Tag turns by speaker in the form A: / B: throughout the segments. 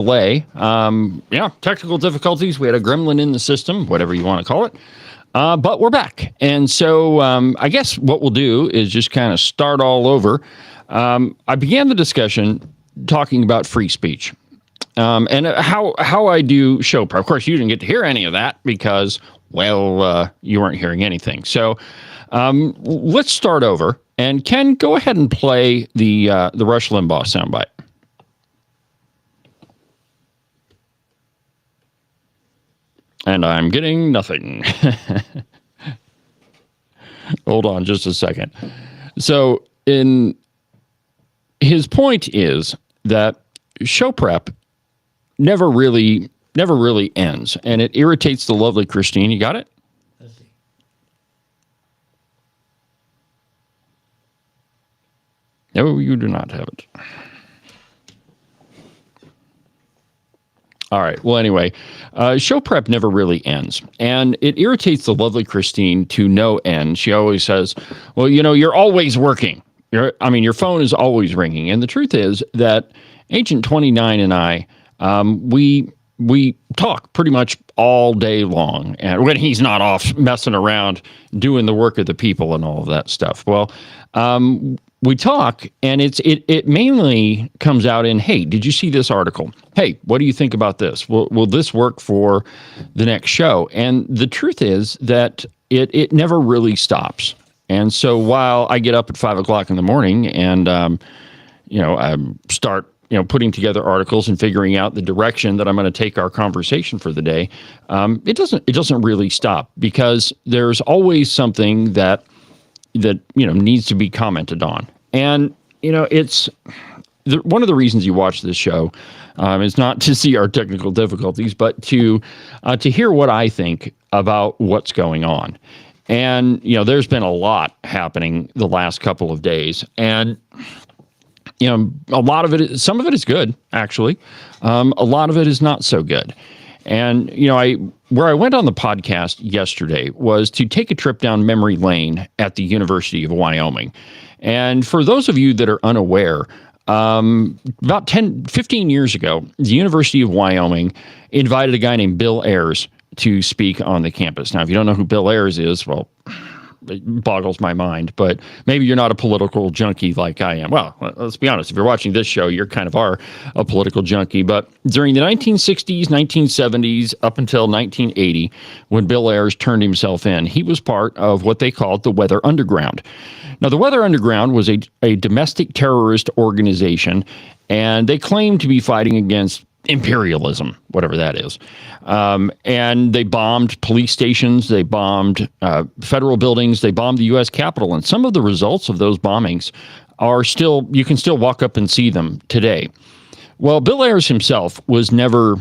A: delay. Technical difficulties. We had a gremlin in the system, whatever you want to call it. But we're back. And so I guess what we'll do is just kind of start all over. I began the discussion talking about free speech and how I do show prep. Of course, you didn't get to hear any of that because, you weren't hearing anything. So let's start over. And Ken, go ahead and play the Rush Limbaugh soundbite. And I'm getting nothing. Hold on just a second. So his point is that show prep never really ends, and it irritates the lovely Christine. You got it?
B: Let's see.
A: No, you do not have it. All right. Well, anyway, show prep never really ends, and it irritates the lovely Christine to no end. She always says, well, you're always working. Your phone is always ringing. And the truth is that Agent 29 and I, we talk pretty much all day long, and when he's not off messing around doing the work of the people and all of that stuff. Well, we talk, and it mainly comes out in, hey, did you see this article? Hey, what do you think about this? Will this work for the next show? And the truth is that it never really stops. And so while I get up at 5 o'clock in the morning and I start putting together articles and figuring out the direction that I'm going to take our conversation for the day, it doesn't really stop, because there's always something that needs to be commented on. And it's one of the reasons you watch this show is not to see our technical difficulties, but to hear what I think about what's going on. And there's been a lot happening the last couple of days, and a lot of it, some of it is good, actually. A lot of it is not so good. And, where I went on the podcast yesterday was to take a trip down memory lane at the University of Wyoming. And for those of you that are unaware, about 15 years ago, the University of Wyoming invited a guy named Bill Ayers to speak on the campus. Now, if you don't know who Bill Ayers is, well, it boggles my mind, but maybe you're not a political junkie like I am. Well, let's be honest. If you're watching this show, you're kind of a political junkie. But during the 1960s, 1970s, up until 1980, when Bill Ayers turned himself in, he was part of what they called the Weather Underground. Now, the Weather Underground was a domestic terrorist organization, and they claimed to be fighting against imperialism, whatever that is. And they bombed police stations, they bombed federal buildings, they bombed the U.S. Capitol. And some of the results of those bombings are still, you can still walk up and see them today. Well, Bill Ayers himself was never,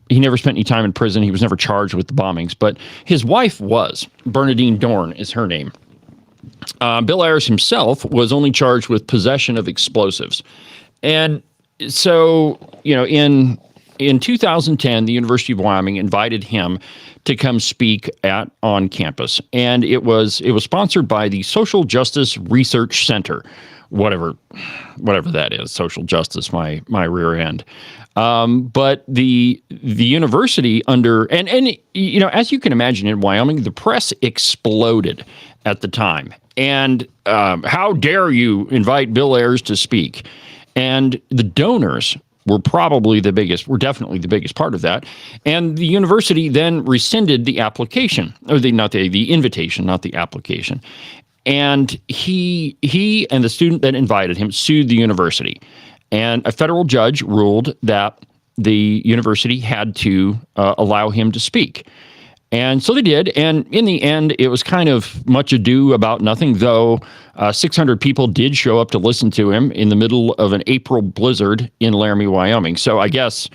A: he never spent any time in prison. He was never charged with the bombings, but his wife was. Bernadine Dorn is her name. Bill Ayers himself was only charged with possession of explosives. And so, in 2010, the University of Wyoming invited him to come speak on campus, and it was sponsored by the Social Justice Research Center, whatever that is. Social justice, my rear end. But the university and as you can imagine, in Wyoming, the press exploded at the time. And how dare you invite Bill Ayers to speak? And the donors were definitely the biggest part of that. And the university then rescinded the application, or the invitation, not the application. And he and the student that invited him sued the university. And a federal judge ruled that the university had to allow him to speak. And so they did. And in the end, it was kind of much ado about nothing, though 600 people did show up to listen to him in the middle of an April blizzard in Laramie, Wyoming. So I guess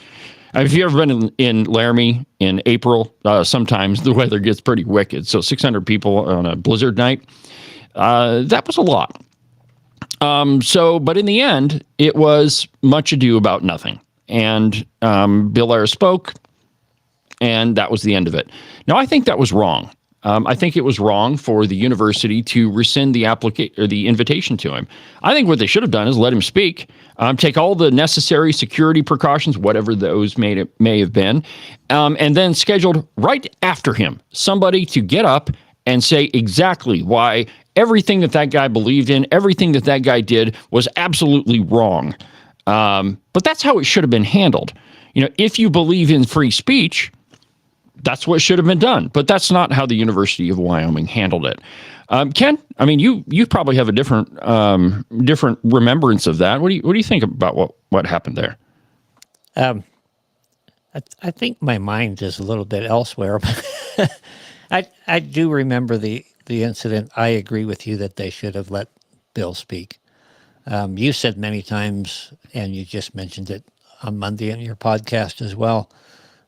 A: if you've ever been in Laramie in April, sometimes the weather gets pretty wicked. So 600 people on a blizzard night, that was a lot. But in the end, it was much ado about nothing. And Bill Ayers spoke, and that was the end of it. Now, I think that was wrong. I think it was wrong for the university to rescind the or the invitation to him. I think what they should have done is let him speak, take all the necessary security precautions, whatever those may have been, and then scheduled right after him somebody to get up and say exactly why everything that guy believed in, everything that guy did was absolutely wrong. But that's how it should have been handled. If you believe in free speech, that's what should have been done. But that's not how the University of Wyoming handled it. Ken, I mean, you probably have a different remembrance of that. What do you think about what happened there?
B: I think my mind is a little bit elsewhere. I do remember the incident. I agree with you that they should have let Bill speak. You said many times, and you just mentioned it on Monday in your podcast as well,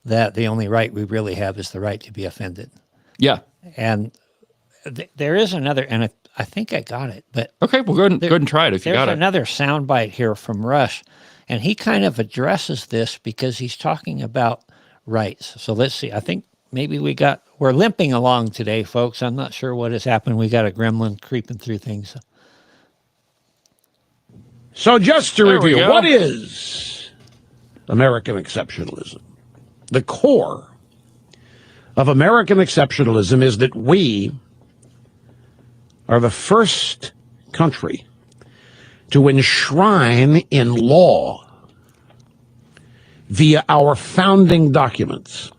B: that the only right we really have is the right to be offended.
A: Yeah.
B: And there is another, and I think I got it, but
A: okay, well, go ahead and try it if you got it.
B: There's another soundbite here from Rush, and he kind of addresses this because he's talking about rights. So let's see. I think maybe we're limping along today, folks. I'm not sure what has happened. We got a gremlin creeping through things.
C: So just to review, what is American exceptionalism? The core of American exceptionalism is that we are the first country to enshrine in law via our founding documents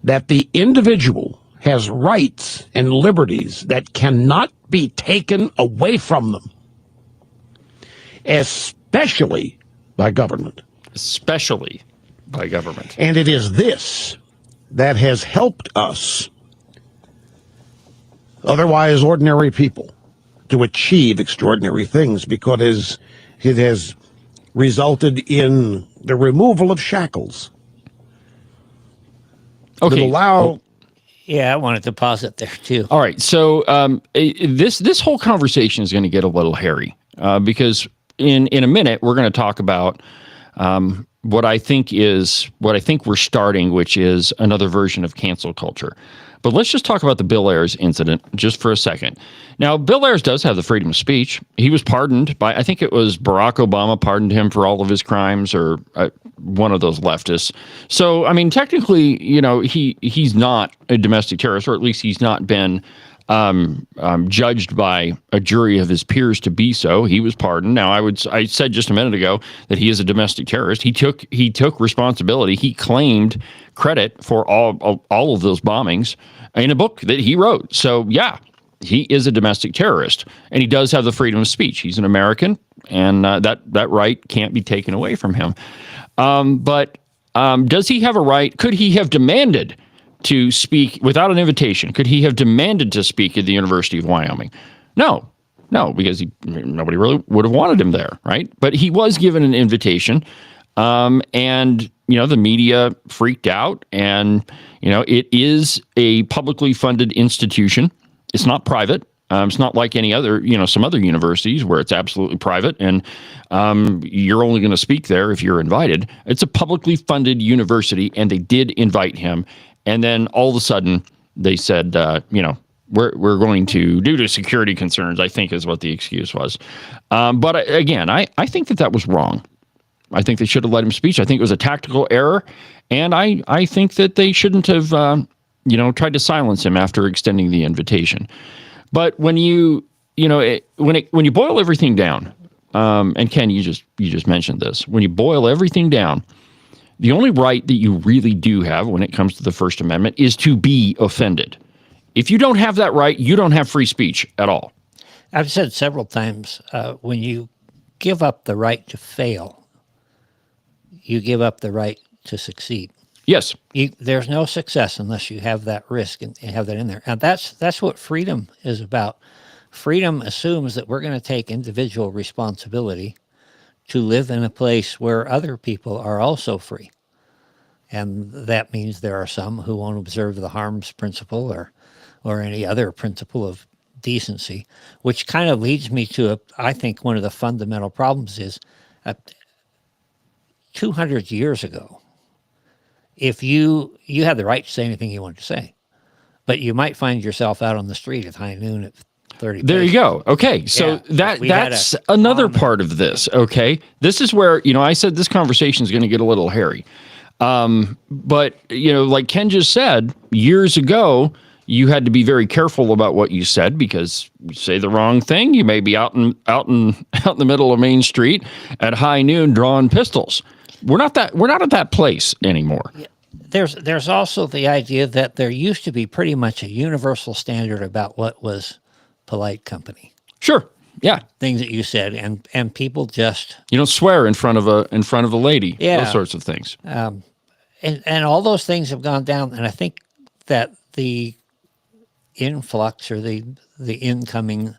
C: that the individual has rights and liberties that cannot be taken away from them, especially by government.
A: Especially by government.
C: And it is this that has helped us, otherwise ordinary people, to achieve extraordinary things, because it has resulted in the removal of shackles.
A: Okay.
B: Yeah, I wanted to pause it there too.
A: All right. So this whole conversation is going to get a little hairy because in a minute we're going to talk about what I think we're starting, which is another version of cancel culture. But let's just talk about the Bill Ayers incident just for a second. Now, Bill Ayers does have the freedom of speech. He was pardoned by, I think it was Barack Obama pardoned him for all of his crimes, or one of those leftists. So, I mean, technically, he's not a domestic terrorist, or at least he's not been judged by a jury of his peers to be so. He was pardoned. Now, I said just a minute ago that he is a domestic terrorist. He took responsibility. He claimed credit for all of those bombings in a book that he wrote. So, yeah, he is a domestic terrorist, and he does have the freedom of speech. He's an American, and that right can't be taken away from him. But does he have a right? Could he have demanded to speak without an invitation? Could he have demanded to speak at the University of Wyoming? No, because nobody really would have wanted him there, right? But he was given an invitation, and the media freaked out, and it is a publicly funded institution. It's not private. It's not like any other, some other universities where it's absolutely private and you're only going to speak there if you're invited. It's a publicly funded university, and they did invite him. And then all of a sudden they said, we're going to, due to security concerns, I think is what the excuse was. But again, I think that was wrong. I think they should have let him speak. I think it was a tactical error. And I think that they shouldn't have, tried to silence him after extending the invitation. But when you boil everything down, and Ken, you just mentioned this, when you boil everything down, the only right that you really do have when it comes to the First Amendment is to be offended. If you don't have that right, you don't have free speech at all.
B: I've said several times, when you give up the right to fail, you give up the right to succeed.
A: Yes.
B: There's no success unless you have that risk and have that in there. And that's what freedom is about. Freedom assumes that we're going to take individual responsibility to live in a place where other people are also free. And that means there are some who won't observe the harms principle or any other principle of decency, which kind of leads me to, I think one of the fundamental problems is 200 years ago, if you had the right to say anything you wanted to say, but you might find yourself out on the street at high noon at 30
A: There you
B: paces.
A: go. Okay. So
B: Yeah, we had
A: that's
B: a
A: another
B: common-
A: part of this. Okay. This is where, I said this conversation is going to get a little hairy. But, like Ken just said, years ago, you had to be very careful about what you said because you say the wrong thing. You may be out in the middle of Main Street at high noon drawing pistols. We're not at that place anymore.
B: There's also the idea that there used to be pretty much a universal standard about what was polite company.
A: Sure. Yeah.
B: Things that you said, and people just
A: You don't swear in front of a lady.
B: Yeah.
A: Those sorts of things.
B: and all those things have gone down. And I think that the influx or the incoming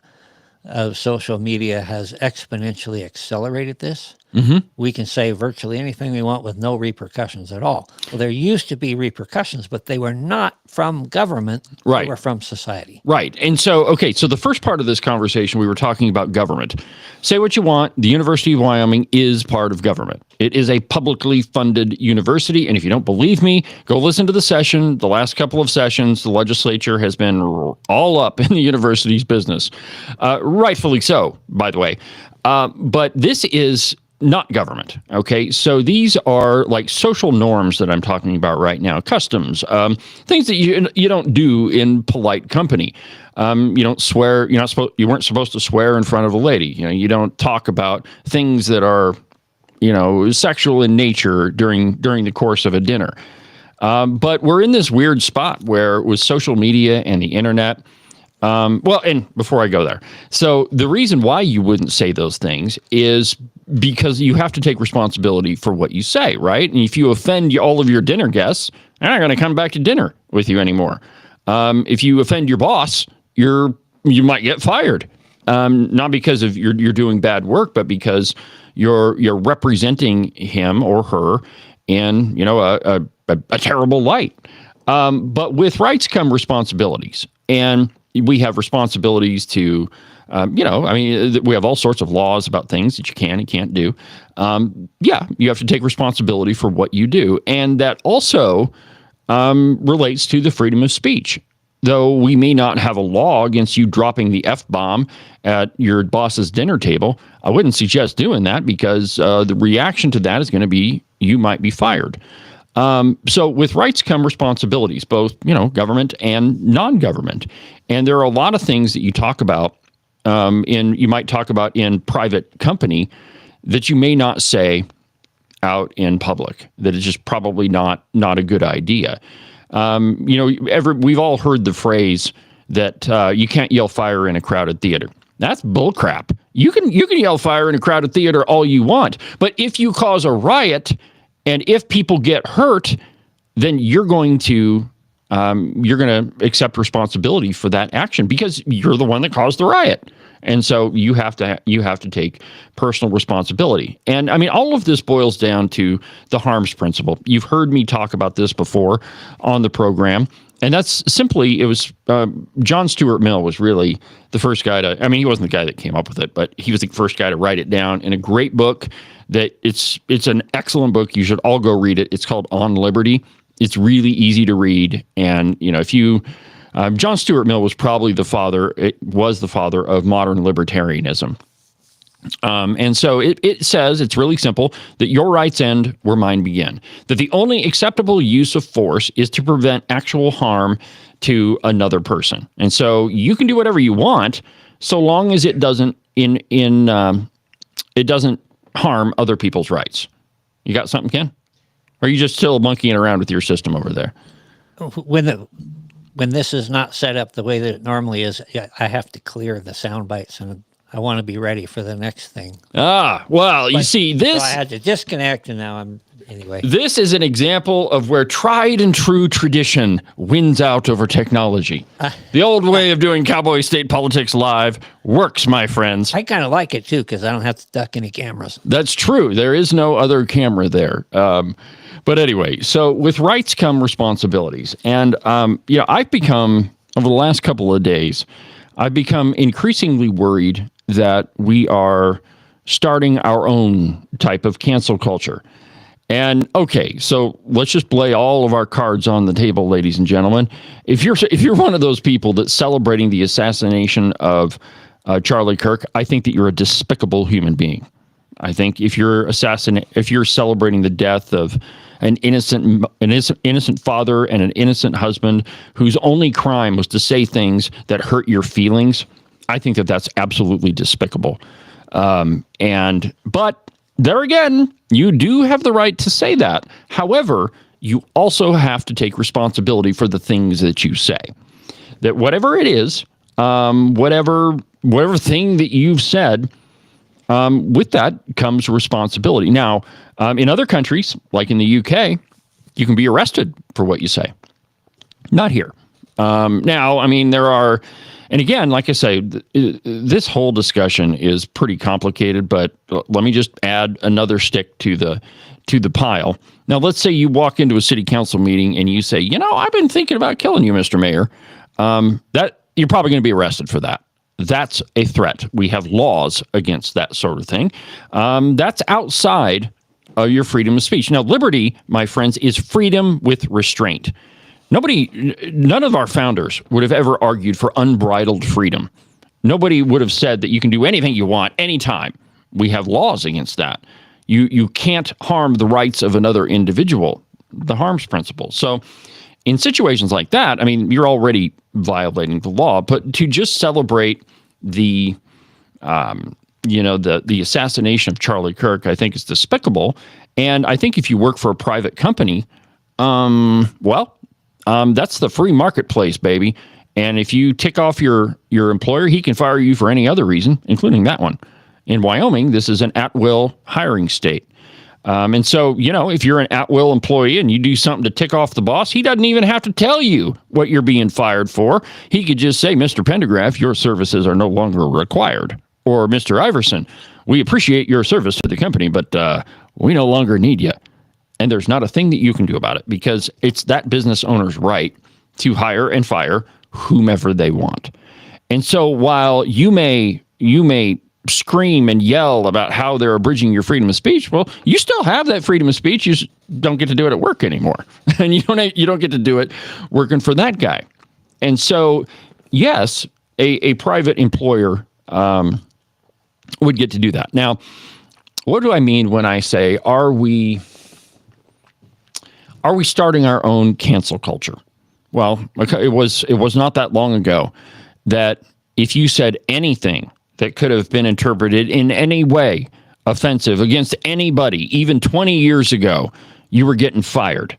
B: of social media has exponentially accelerated this. Mm-hmm. We can say virtually anything we want with no repercussions at all. Well, there used to be repercussions, but they were not from government.
A: Right.
B: They were from society.
A: Right. And so the first part of this conversation, we were talking about government. Say what you want. The University of Wyoming is part of government. It is a publicly funded university. And if you don't believe me, go listen to the session. The last couple of sessions, the legislature has been all up in the university's business. Rightfully so, by the way. But this is not government. Okay. So these are like social norms that I'm talking about right now, customs, things that you don't do in polite company. You don't swear. You weren't supposed to swear in front of a lady. You don't talk about things that are, sexual in nature during the course of a dinner. But we're in this weird spot where with social media and the internet, and before I go there, so the reason why you wouldn't say those things is because you have to take responsibility for what you say, right? And if you offend all of your dinner guests, they're not going to come back to dinner with you anymore. If you offend your boss, you might get fired, not because of you're doing bad work, but because you're representing him or her in a terrible light. But with rights come responsibilities, and we have responsibilities to, we have all sorts of laws about things that you can and can't do. You have to take responsibility for what you do. And that also relates to the freedom of speech. Though we may not have a law against you dropping the F-bomb at your boss's dinner table, I wouldn't suggest doing that because the reaction to that is going to be you might be fired. So with rights come responsibilities, both, government and non-government. And there are a lot of things that you talk about you might talk about in private company that you may not say out in public, that is just probably not a good idea. We've all heard the phrase that you can't yell fire in a crowded theater. That's bullcrap. You can yell fire in a crowded theater all you want, but if you cause a riot and if people get hurt, then you're going to accept responsibility for that action because you're the one that caused the riot. And so you have to take personal responsibility. And I mean, all of this boils down to the harms principle. You've heard me talk about this before on the program. And that's simply, it was John Stuart Mill was really the first guy he wasn't the guy that came up with it, but he was the first guy to write it down in a great book that it's an excellent book. You should all go read it. It's called On Liberty. It's really easy to read. And, if you, John Stuart Mill was probably the father of modern libertarianism. And so it says, it's really simple, that your rights end where mine begin. That the only acceptable use of force is to prevent actual harm to another person. And so you can do whatever you want, so long as it doesn't it doesn't harm other people's rights. You got something, Ken? Or are you just still monkeying around with your system over there?
B: When this is not set up the way that it normally is, I have to clear the sound bites, and I want to be ready for the next thing.
A: You see, this...
B: So I had to disconnect, and now anyway.
A: This is an example of where tried and true tradition wins out over technology. The old way of doing Cowboy State Politics Live works, my friends.
B: I kind of like it, too, because I don't have to duck any cameras.
A: That's true. There is no other camera there. But anyway, so with rights come responsibilities. And, I've become, over the last couple of days, I've become increasingly worried that we are starting our own type of cancel culture. And okay, so let's just lay all of our cards on the table, ladies and gentlemen. If you're one of those people that's celebrating the assassination of Charlie Kirk, I think that you're a despicable human being. I think if you're celebrating the death of an innocent father and an innocent husband whose only crime was to say things that hurt your feelings, I think that that's absolutely despicable. But there again, you do have the right to say that. However, you also have to take responsibility for the things that you say. That whatever it is, whatever thing that you've said, with that comes responsibility. Now, in other countries, like in the UK, you can be arrested for what you say. Not here. Now, I mean, there are, and again, like I say, this whole discussion is pretty complicated, but let me just add another stick to the pile. Now, let's say you walk into a city council meeting and you say, I've been thinking about killing you, Mr. Mayor. That you're probably going to be arrested for that. That's a threat. We have laws against that sort of thing. That's outside of your freedom of speech. Now, liberty, my friends, is freedom with restraint. None of our founders would have ever argued for unbridled freedom. Nobody would have said that you can do anything you want anytime. We have laws against that. You can't harm the rights of another individual, the harms principle. So in situations like that, I mean, you're already violating the law, but to just celebrate the assassination of Charlie Kirk, I think is despicable. And I think if you work for a private company, that's the free marketplace, baby. And if you tick off your employer, he can fire you for any other reason, including that one. In Wyoming, this is an at-will hiring state. And so, if you're an at-will employee and you do something to tick off the boss, he doesn't even have to tell you what you're being fired for. He could just say, Mr. Pendergraph, your services are no longer required. Or Mr. Iverson, we appreciate your service to the company, but we no longer need you. And there's not a thing that you can do about it because it's that business owner's right to hire and fire whomever they want. And so while you may scream and yell about how they're abridging your freedom of speech, well, you still have that freedom of speech. You just don't get to do it at work anymore. And you don't get to do it working for that guy. And so, yes, a private employer would get to do that. Now, what do I mean when I say, are we starting our own cancel culture? Well, it was not that long ago that if you said anything that could have been interpreted in any way offensive against anybody, even 20 years ago, you were getting fired.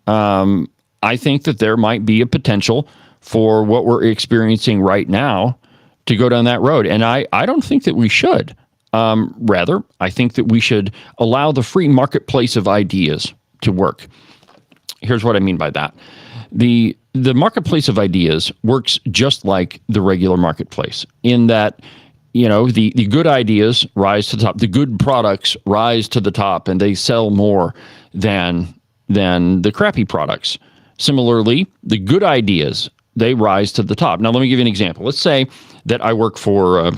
A: I think that there might be a potential for what we're experiencing right now to go down that road. And I don't think that we should. Rather, I think that we should allow the free marketplace of ideas to work. Here's what I mean by that. The marketplace of ideas works just like the regular marketplace in that, the good ideas rise to the top. The good products rise to the top and they sell more than the crappy products. Similarly, the good ideas, they rise to the top. Now, let me give you an example. Let's say that I work for,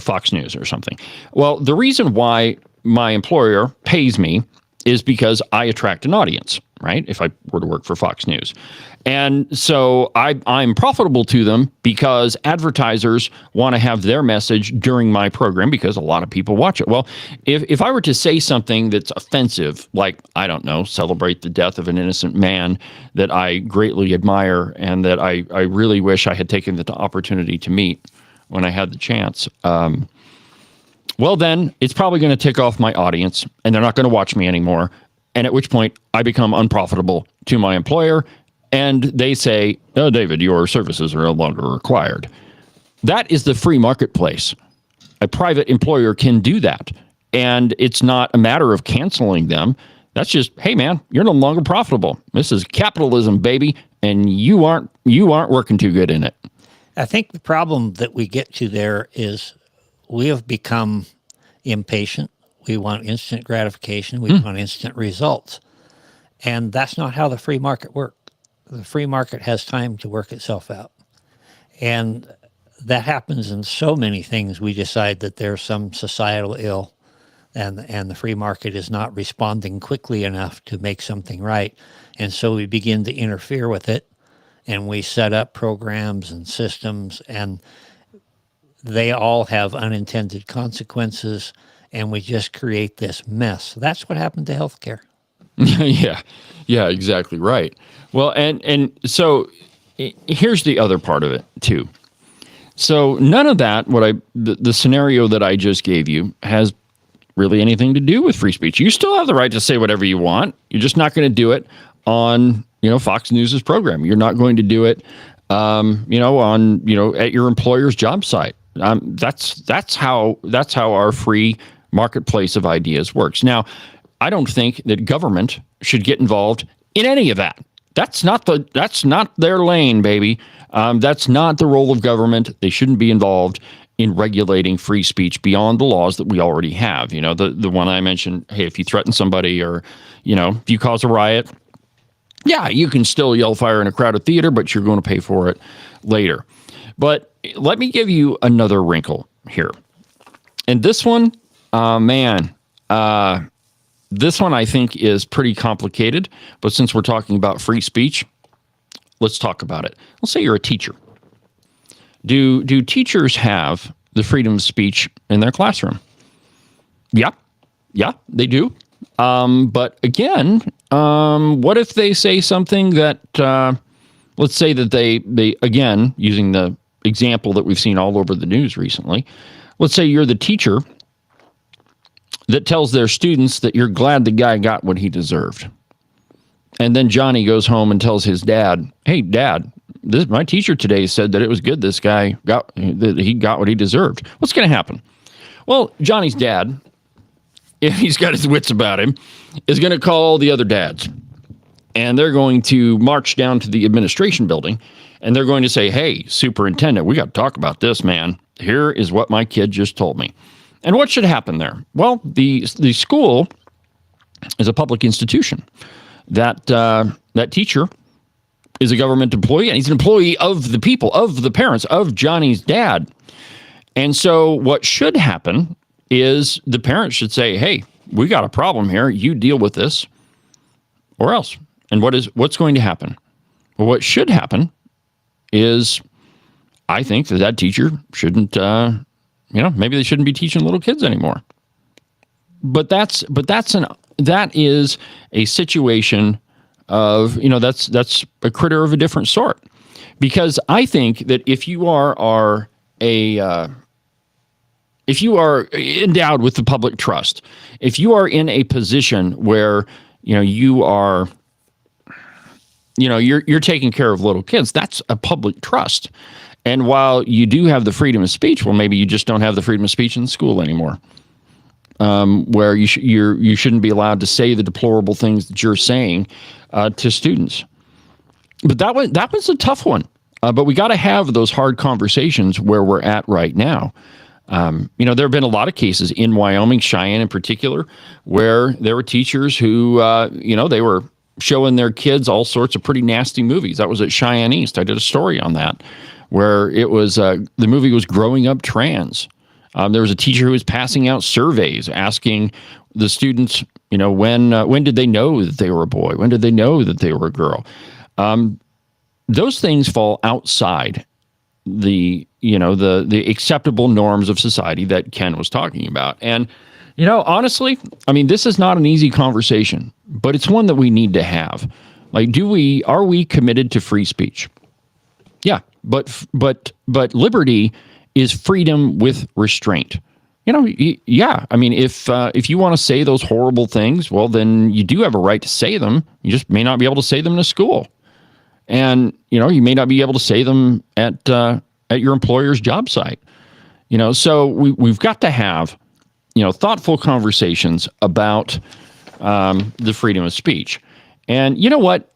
A: Fox News or something. Well, the reason why my employer pays me is because I attract an audience, right? If I were to work for Fox News. And so I'm profitable to them because advertisers want to have their message during my program because a lot of people watch it. Well, if I were to say something that's offensive, like, I don't know, celebrate the death of an innocent man that I greatly admire and that I really wish I had taken the opportunity to meet when I had the chance, well, then it's probably going to tick off my audience and they're not going to watch me anymore. And at which point I become unprofitable to my employer and they say, oh, David, your services are no longer required. That is the free marketplace. A private employer can do that. And it's not a matter of canceling them. That's just, hey, man, you're no longer profitable. This is capitalism, baby. And you aren't working too good in it.
B: I think the problem that we get to there is we have become impatient. We want instant gratification. We want instant results. And that's not how the free market works. The free market has time to work itself out. And that happens in so many things. We decide that there's some societal ill and the free market is not responding quickly enough to make something right. And so we begin to interfere with it, and we set up programs and systems, and they all have unintended consequences, and we just create this mess. That's what happened to healthcare.
A: Yeah, exactly right. Well, and so here's the other part of it too. So none of that, the scenario that I just gave you, has really anything to do with free speech. You still have the right to say whatever you want. You're just not going to do it on, Fox News's program. You're not going to do it, on, at your employer's job site. That's how our free marketplace of ideas works. Now, I don't think that government should get involved in any of that. That's not their lane, baby. That's not the role of government. They shouldn't be involved in regulating free speech beyond the laws that we already have. The one I mentioned, hey, if you threaten somebody or, if you cause a riot, yeah, you can still yell fire in a crowded theater, but you're going to pay for it later. But let me give you another wrinkle here. And this one, this one I think is pretty complicated, but since we're talking about free speech, let's talk about it. Let's say you're a teacher. Do teachers have the freedom of speech in their classroom? Yeah, they do. But again, what if they say something that, let's say that they again, using the example that we've seen all over the news recently, let's say you're the teacher that tells their students that you're glad the guy got what he deserved. And then Johnny goes home and tells his dad, hey, Dad, my teacher today said that it was good this guy got what he deserved. What's going to happen? Well, Johnny's dad, if he's got his wits about him, is going to call the other dads. And they're going to march down to the administration building, and they're going to say, hey, superintendent, we got to talk about this, man. Here is what my kid just told me. And what should happen there? Well, the school is a public institution. That teacher is a government employee, and he's an employee of the people, of the parents, of Johnny's dad. And so what should happen is the parents should say, hey, we got a problem here. You deal with this or else. And what's going to happen? Well, what should happen is I think that teacher shouldn't, maybe they shouldn't be teaching little kids anymore. But that is a situation of, that's a critter of a different sort. Because I think that if you are endowed with the public trust, if you are in a position where, you're taking care of little kids, that's a public trust. And while you do have the freedom of speech, well, maybe you just don't have the freedom of speech in school anymore, where you shouldn't be allowed to say the deplorable things that you're saying to students. But that was a tough one. But we got to have those hard conversations where we're at right now. There have been a lot of cases in Wyoming, Cheyenne in particular, where there were teachers who, they were showing their kids all sorts of pretty nasty movies. That was at Cheyenne East. I did a story on that, where it was the movie was Growing Up Trans. There was a teacher who was passing out surveys asking the students, when did they know that they were a boy? When did they know that they were a girl? Those things fall outside the acceptable norms of society that Ken was talking about. And, honestly, this is not an easy conversation, but it's one that we need to have. Like, are we committed to free speech? Yeah, but liberty is freedom with restraint. Yeah. If you want to say those horrible things, well, then you do have a right to say them. You just may not be able to say them in a school, and you may not be able to say them at your employer's job site. So we've got to have thoughtful conversations about the freedom of speech. And you know what?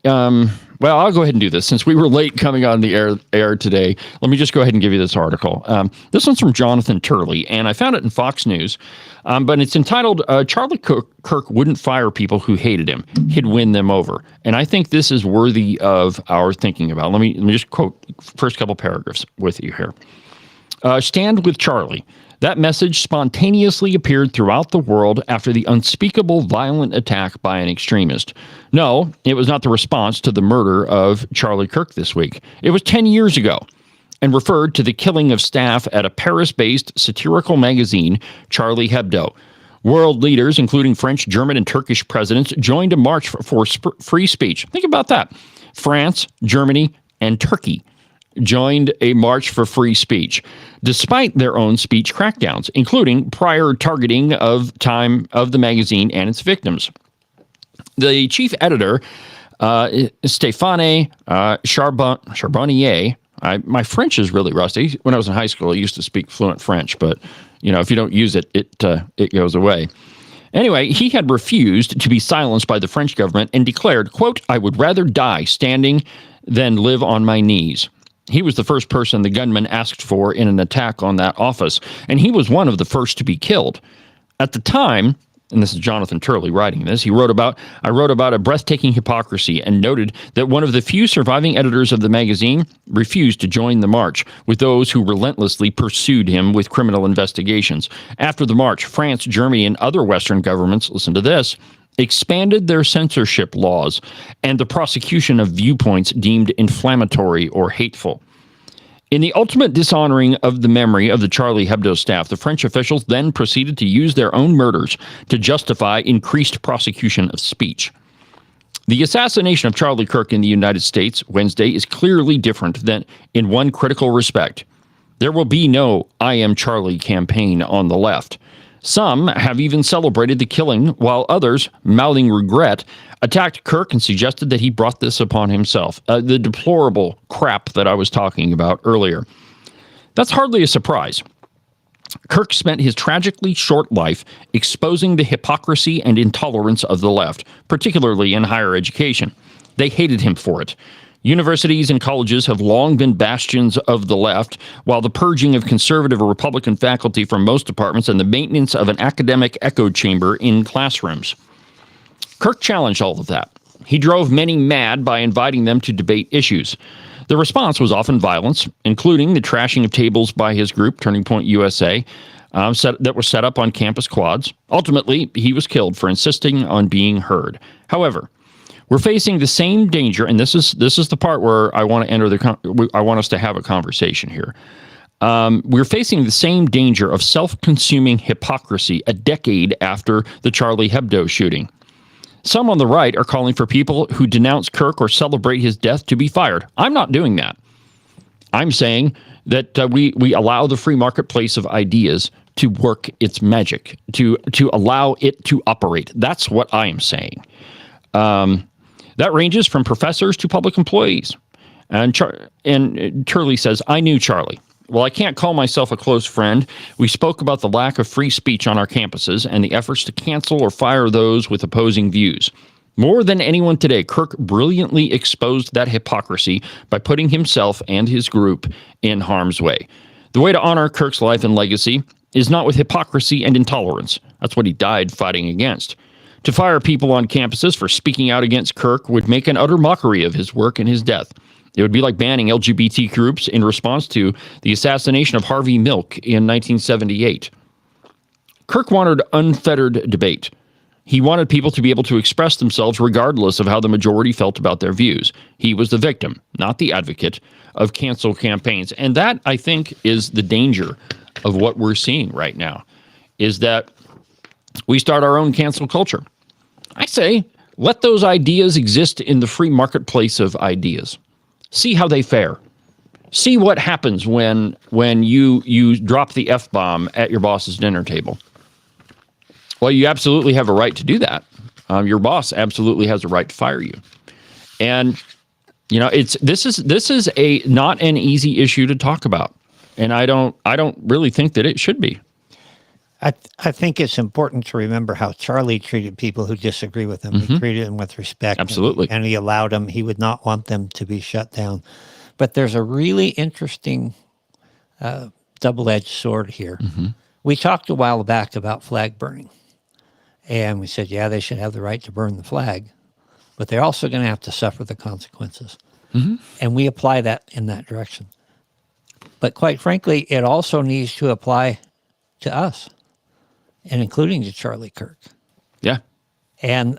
A: Well, I'll go ahead and do this. Since we were late coming on the air today, let me just go ahead and give you this article. This one's from Jonathan Turley, and I found it in Fox News, but it's entitled, Charlie Kirk Wouldn't Fire People Who Hated Him. He'd Win Them Over. And I think this is worthy of our thinking about. Let me just quote first couple paragraphs with you here. Stand with Charlie. That message spontaneously appeared throughout the world after the unspeakable violent attack by an extremist. No, it was not the response to the murder of Charlie Kirk this week. It was 10 years ago and referred to the killing of staff at a Paris-based satirical magazine, Charlie Hebdo. World leaders, including French, German, and Turkish presidents, joined a march for free speech. Think about that. France, Germany, and Turkey joined a march for free speech, despite their own speech crackdowns, including prior targeting of time of the magazine and its victims. The chief editor, Stéphane Charbonnier, my French is really rusty. When I was in high school, I used to speak fluent French, but if you don't use it, it goes away. Anyway, he had refused to be silenced by the French government and declared, quote, "I would rather die standing than live on my knees." He was the first person the gunman asked for in an attack on that office, and he was one of the first to be killed. At the time, and this is Jonathan Turley writing this, I wrote about a breathtaking hypocrisy and noted that one of the few surviving editors of the magazine refused to join the march with those who relentlessly pursued him with criminal investigations. After the march, France, Germany, and other Western governments, listen to this, expanded their censorship laws and the prosecution of viewpoints deemed inflammatory or hateful. In the ultimate dishonoring of the memory of the Charlie Hebdo staff, the French officials then proceeded to use their own murders to justify increased prosecution of speech. The assassination of Charlie Kirk in the United States Wednesday is clearly different than in one critical respect. There will be no I Am Charlie campaign on the left. Some have even celebrated the killing, while others, mouthing regret, attacked Kirk and suggested that he brought this upon himself. The deplorable crap that I was talking about earlier. That's hardly a surprise. Kirk spent his tragically short life exposing the hypocrisy and intolerance of the left, particularly in higher education. They hated him for it. Universities and colleges have long been bastions of the left, while the purging of conservative or Republican faculty from most departments and the maintenance of an academic echo chamber in classrooms. Kirk challenged all of that. He drove many mad by inviting them to debate issues. The response was often violence, including the trashing of tables by his group, Turning Point USA, that were set up on campus quads. Ultimately, he was killed for insisting on being heard. However, we're facing the same danger, and this is the part where I want to I want us to have a conversation here. We're facing the same danger of self-consuming hypocrisy a decade after the Charlie Hebdo shooting. Some on the right are calling for people who denounce Kirk or celebrate his death to be fired. I'm not doing that. I'm saying that we allow the free marketplace of ideas to work its magic, to allow it to operate. That's what I am saying. That ranges from professors to public employees. And Turley says, I knew Charlie. Well, I can't call myself a close friend. We spoke about the lack of free speech on our campuses and the efforts to cancel or fire those with opposing views. More than anyone today, Kirk brilliantly exposed that hypocrisy by putting himself and his group in harm's way. The way to honor Kirk's life and legacy is not with hypocrisy and intolerance. That's what he died fighting against. To fire people on campuses for speaking out against Kirk would make an utter mockery of his work and his death. It would be like banning LGBT groups in response to the assassination of Harvey Milk in 1978. Kirk wanted unfettered debate. He wanted people to be able to express themselves regardless of how the majority felt about their views. He was the victim, not the advocate, of cancel campaigns. And that, I think, is the danger of what we're seeing right now, is that we start our own cancel culture. I say, let those ideas exist in the free marketplace of ideas. See how they fare. See what happens when you drop the F-bomb at your boss's dinner table. Well, you absolutely have a right to do that. Your boss absolutely has a right to fire you. And this is a not an easy issue to talk about. And I don't really think that it should be.
B: I think it's important to remember how Charlie treated people who disagree with him. Mm-hmm. He treated them with respect.
A: Absolutely.
B: And he allowed them. He would not want them to be shut down. But there's a really interesting double-edged sword here. Mm-hmm. We talked a while back about flag burning. And we said, yeah, they should have the right to burn the flag. But they're also going to have to suffer the consequences. Mm-hmm. And we apply that in that direction. But quite frankly, it also needs to apply to us, and including to Charlie Kirk.
A: Yeah.
B: And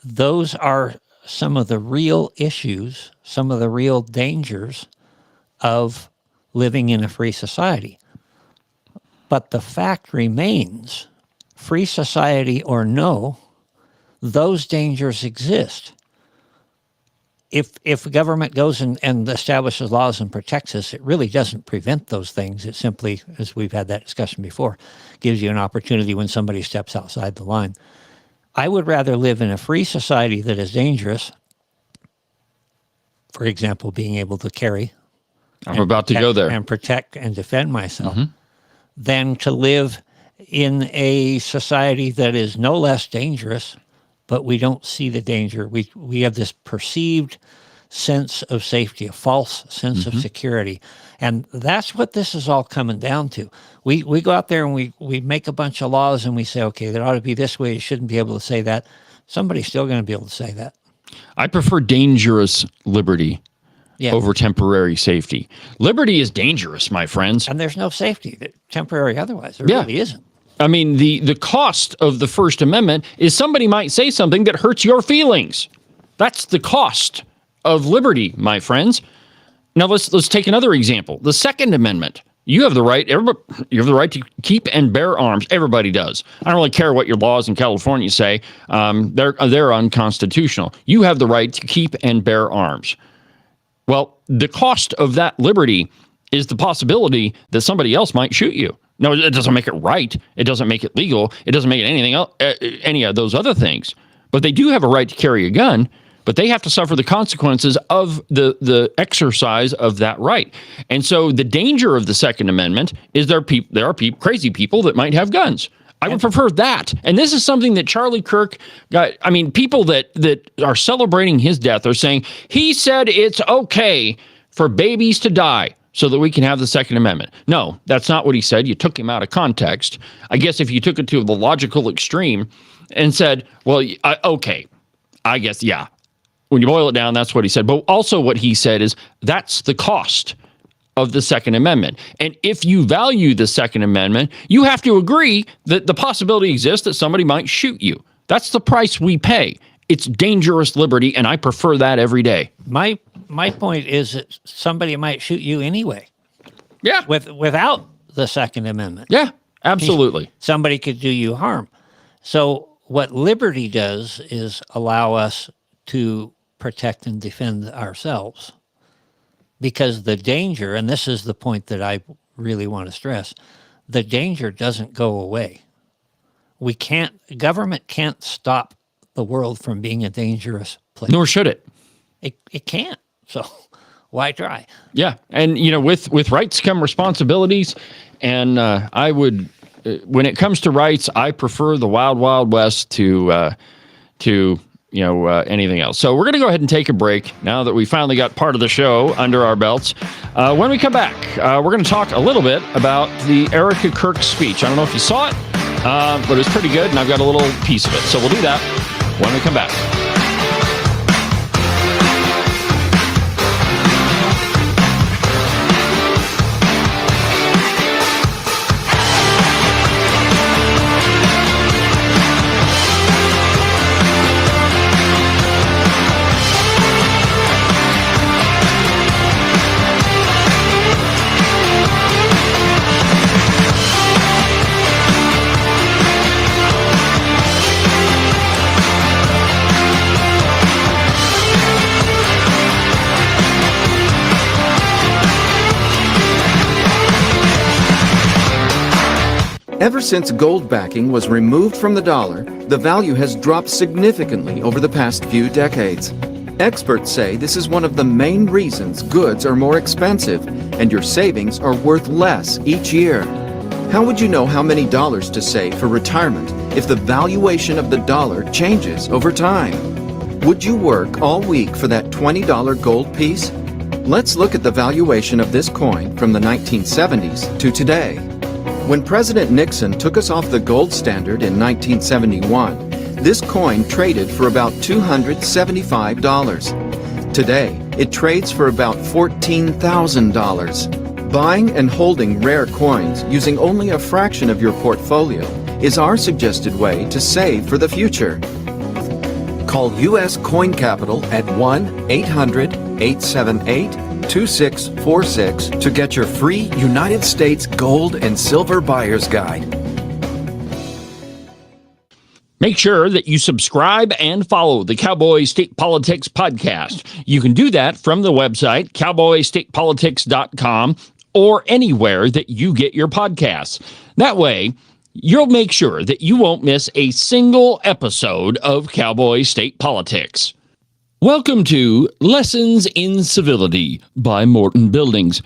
B: those are some of the real issues, some of the real dangers of living in a free society. But the fact remains, free society or no, those dangers exist. If government goes and establishes laws and protects us, it really doesn't prevent those things. It simply, as we've had that discussion before, gives you an opportunity when somebody steps outside the line. I would rather live in a free society that is dangerous, for example, being able to carry.
A: I'm about to go there.
B: And protect and defend myself, than to live in a society that is no less dangerous, but we don't see the danger. We have this perceived sense of safety, a false sense of security. And that's what this is all coming down to. We go out there and we make a bunch of laws and we say, okay, there ought to be this way. You shouldn't be able to say that. Somebody's still going to be able to say that.
A: I prefer dangerous liberty
B: Yeah.
A: over temporary safety. Liberty is dangerous, my friends.
B: And there's no safety, temporary otherwise. There
A: Yeah.
B: really isn't.
A: I mean, the cost of the First Amendment is somebody might say something that hurts your feelings. That's the cost of liberty, my friends. Now let's take another example. The Second Amendment. You have the right. You have the right to keep and bear arms. Everybody does. I don't really care what your laws in California say. They're unconstitutional. You have the right to keep and bear arms. Well, the cost of that liberty is the possibility that somebody else might shoot you. No, it doesn't make it right. It doesn't make it legal. It doesn't make it anything else, any of those other things. But they do have a right to carry a gun, but they have to suffer the consequences of the exercise of that right. And so the danger of the Second Amendment is there are crazy people that might have guns. I would prefer that. And this is something that Charlie Kirk got. I mean, people that are celebrating his death are saying he said it's okay for babies to die so that we can have the Second Amendment. No, that's not what he said. You took him out of context. I guess if you took it to the logical extreme and said, well, okay, I guess, yeah. When you boil it down, that's what he said. But also what he said is that's the cost of the Second Amendment. And if you value the Second Amendment, you have to agree that the possibility exists that somebody might shoot you. That's the price we pay. It's dangerous liberty, and I prefer that every day.
B: My point is that somebody might shoot you anyway.
A: Yeah.
B: Without the Second Amendment.
A: Yeah, absolutely.
B: Somebody could do you harm. So what liberty does is allow us to protect and defend ourselves. Because the danger, and this is the point that I really want to stress, the danger doesn't go away. Government can't stop the world from being a dangerous place.
A: Nor should it.
B: It can't. So why try?
A: Yeah. And, with rights come responsibilities. And I would, when it comes to rights, I prefer the wild, wild west to anything else. So we're going to go ahead and take a break now that we finally got part of the show under our belts. When we come back, we're going to talk a little bit about the Erica Kirk speech. I don't know if you saw it, but it was pretty good, and I've got a little piece of it. So we'll do that when we come back.
D: Ever since gold backing was removed from the dollar, the value has dropped significantly over the past few decades. Experts say this is one of the main reasons goods are more expensive and your savings are worth less each year. How would you know how many dollars to save for retirement if the valuation of the dollar changes over time? Would you work all week for that $20 gold piece? Let's look at the valuation of this coin from the 1970s to today. When President Nixon took us off the gold standard in 1971, this coin traded for about $275. Today, it trades for about $14,000. Buying and holding rare coins using only a fraction of your portfolio is our suggested way to save for the future. Call U.S. Coin Capital at 1-800-878-2646 to get your free United States Gold and Silver Buyer's Guide.
A: Make sure that you subscribe and follow the Cowboy State Politics podcast. You can do that from the website, cowboystatepolitics.com, or anywhere that you get your podcasts. That way, you'll make sure that you won't miss a single episode of Cowboy State Politics. Welcome to Lessons in Civility by Morton Buildings.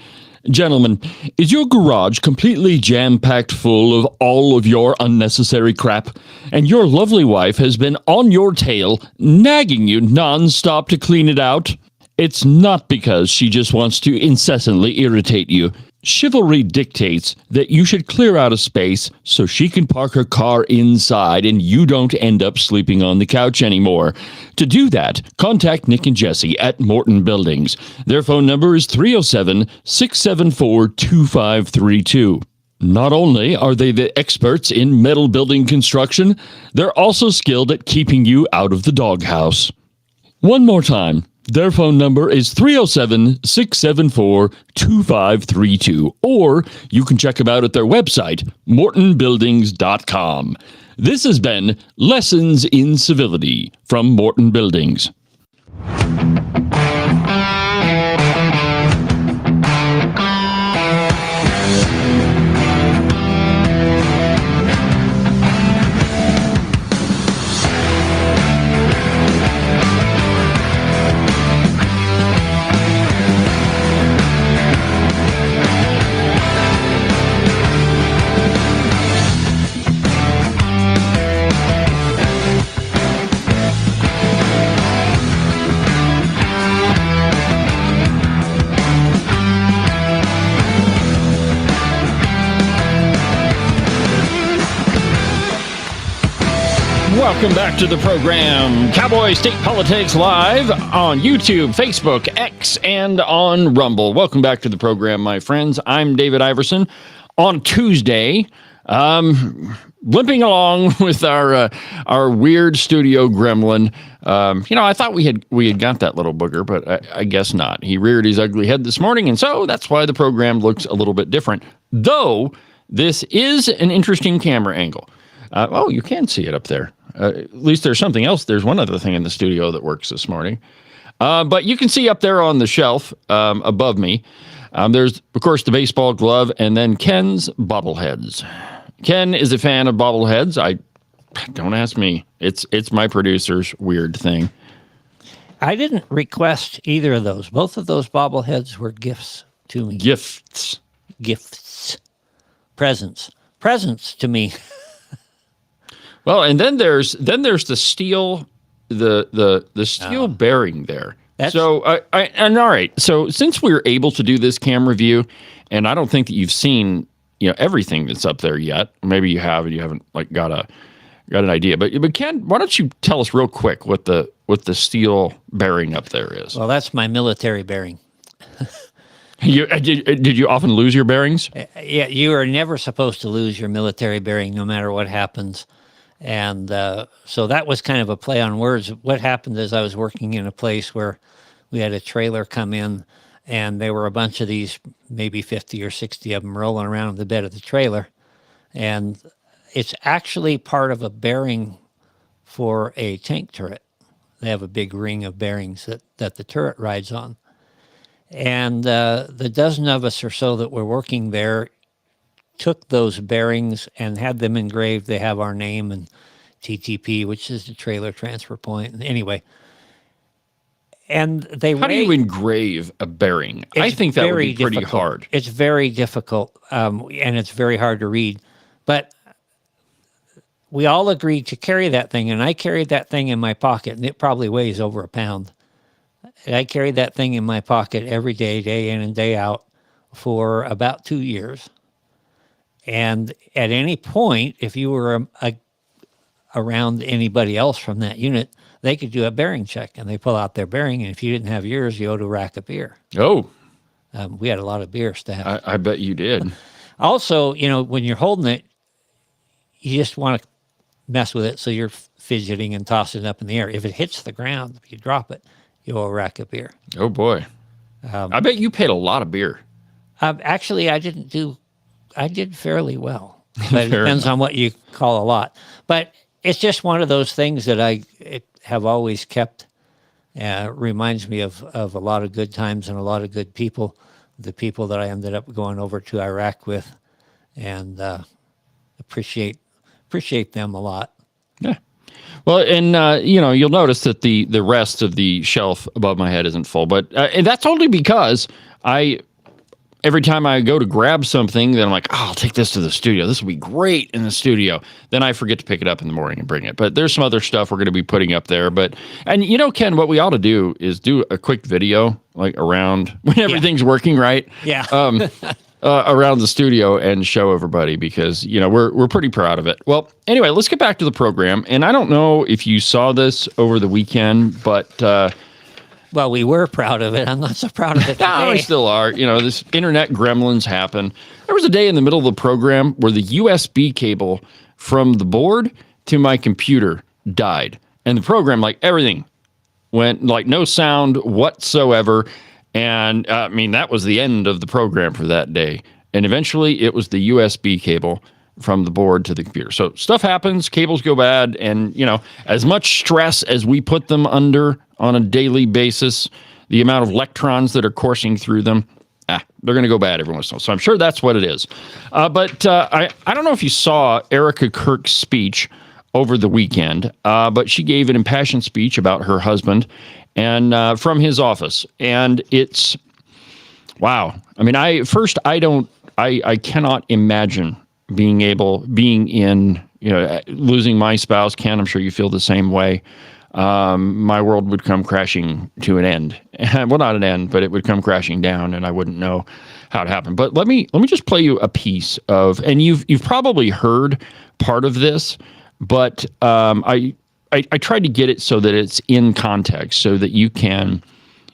A: Gentlemen, is your garage completely jam-packed full of all of your unnecessary crap, and your lovely wife has been on your tail, nagging you nonstop to clean it out? It's not because she just wants to incessantly irritate you. Chivalry dictates that you should clear out a space so she can park her car inside and you don't end up sleeping on the couch anymore. To do that, contact Nick and Jesse at Morton Buildings. Their phone number is 307-674-2532. Not only are they the experts in metal building construction, they're also skilled at keeping you out of the doghouse. One more time. Their phone number is 307-674-2532, or you can check them out at their website, mortonbuildings.com. This has been Lessons in Civility from Morton Buildings. Welcome back to the program, Cowboy State Politics Live on YouTube, Facebook, X, and on Rumble. Welcome back to the program, my friends. I'm David Iverson. On Tuesday, limping along with our weird studio gremlin. I thought we had got that little booger, but I guess not. He reared his ugly head this morning, and so that's why the program looks a little bit different. Though this is an interesting camera angle. You can see it up there. At least there's something else. There's one other thing in the studio that works this morning. But you can see up there on the shelf above me, there's, of course, the baseball glove and then Ken's bobbleheads. Ken is a fan of bobbleheads. Don't ask me. It's my producer's weird thing.
B: I didn't request either of those. Both of those bobbleheads were gifts to me.
A: Gifts.
B: Presents to me.
A: Well, and then there's the steel, the steel bearing there. So all right. So since we're able to do this camera view, and I don't think that you've seen everything that's up there yet. Maybe you have, and you haven't got an idea. But Ken, why don't you tell us real quick what the steel bearing up there is?
B: Well, that's my military bearing.
A: Did you often lose your bearings?
B: Yeah, you are never supposed to lose your military bearing, no matter what happens. And so that was kind of a play on words. What happened is I was working in a place where we had a trailer come in, and there were a bunch of these, maybe 50 or 60 of them rolling around the bed of the trailer. And it's actually part of a bearing for a tank turret. They have a big ring of bearings that the turret rides on. And the dozen of us or so that were working there took those bearings and had them engraved. They have our name and TTP, which is the trailer transfer point. And anyway, and they
A: How do you engrave a bearing? I think that would be pretty hard.
B: It's very difficult, and it's very hard to read. But we all agreed to carry that thing, and I carried that thing in my pocket, and it probably weighs over a pound. And I carried that thing in my pocket every day, day in and day out, for about 2 years. And at any point, if you were around anybody else from that unit, they could do a bearing check, and they pull out their bearing, and if you didn't have yours, you owed a rack of beer.
A: Oh,
B: We had a lot of beer stacked.
A: I bet you did.
B: Also, when you're holding it, you just want to mess with it, so you're fidgeting and tossing it up in the air. If it hits the ground, if you drop it, you'll rack of beer.
A: Oh boy. I bet you paid a lot of beer.
B: Actually, I did fairly well. But it depends on what you call a lot. But it's just one of those things that I have always kept. Reminds me of a lot of good times and a lot of good people, the people that I ended up going over to Iraq with, and appreciate them a lot.
A: Yeah. Well, and you'll notice that the rest of the shelf above my head isn't full, but and that's only because every time I go to grab something, then I'm like, I'll take this to the studio. This will be great in the studio. Then I forget to pick it up in the morning and bring it. But there's some other stuff we're going to be putting up there. And Ken, what we ought to do is do a quick video like around when everything's working right.
B: Yeah.
A: Around the studio and show everybody, because we're pretty proud of it. Well, anyway, let's get back to the program. And I don't know if you saw this over the weekend, but
B: well, we were proud of it. I'm not so proud of it today.
A: No, we still are. This internet gremlins happen. There was a day in the middle of the program where the USB cable from the board to my computer died. And the program, like everything, went like no sound whatsoever. And that was the end of the program for that day. And eventually it was the USB cable from the board to the computer. So stuff happens, cables go bad, and as much stress as we put them under on a daily basis, the amount of electrons that are coursing through them, they're going to go bad every once in a while. So I'm sure that's what it is. But I don't know if you saw Erica Kirk's speech over the weekend, but she gave an impassioned speech about her husband and from his office. And it's, wow. I cannot imagine being in, losing my spouse. Ken, I'm sure you feel the same way. My world would come crashing to an end. Well, not an end, but it would come crashing down, and I wouldn't know how it happened. But let me just play you a piece of, and you've probably heard part of this, but I tried to get it so that it's in context, so that you can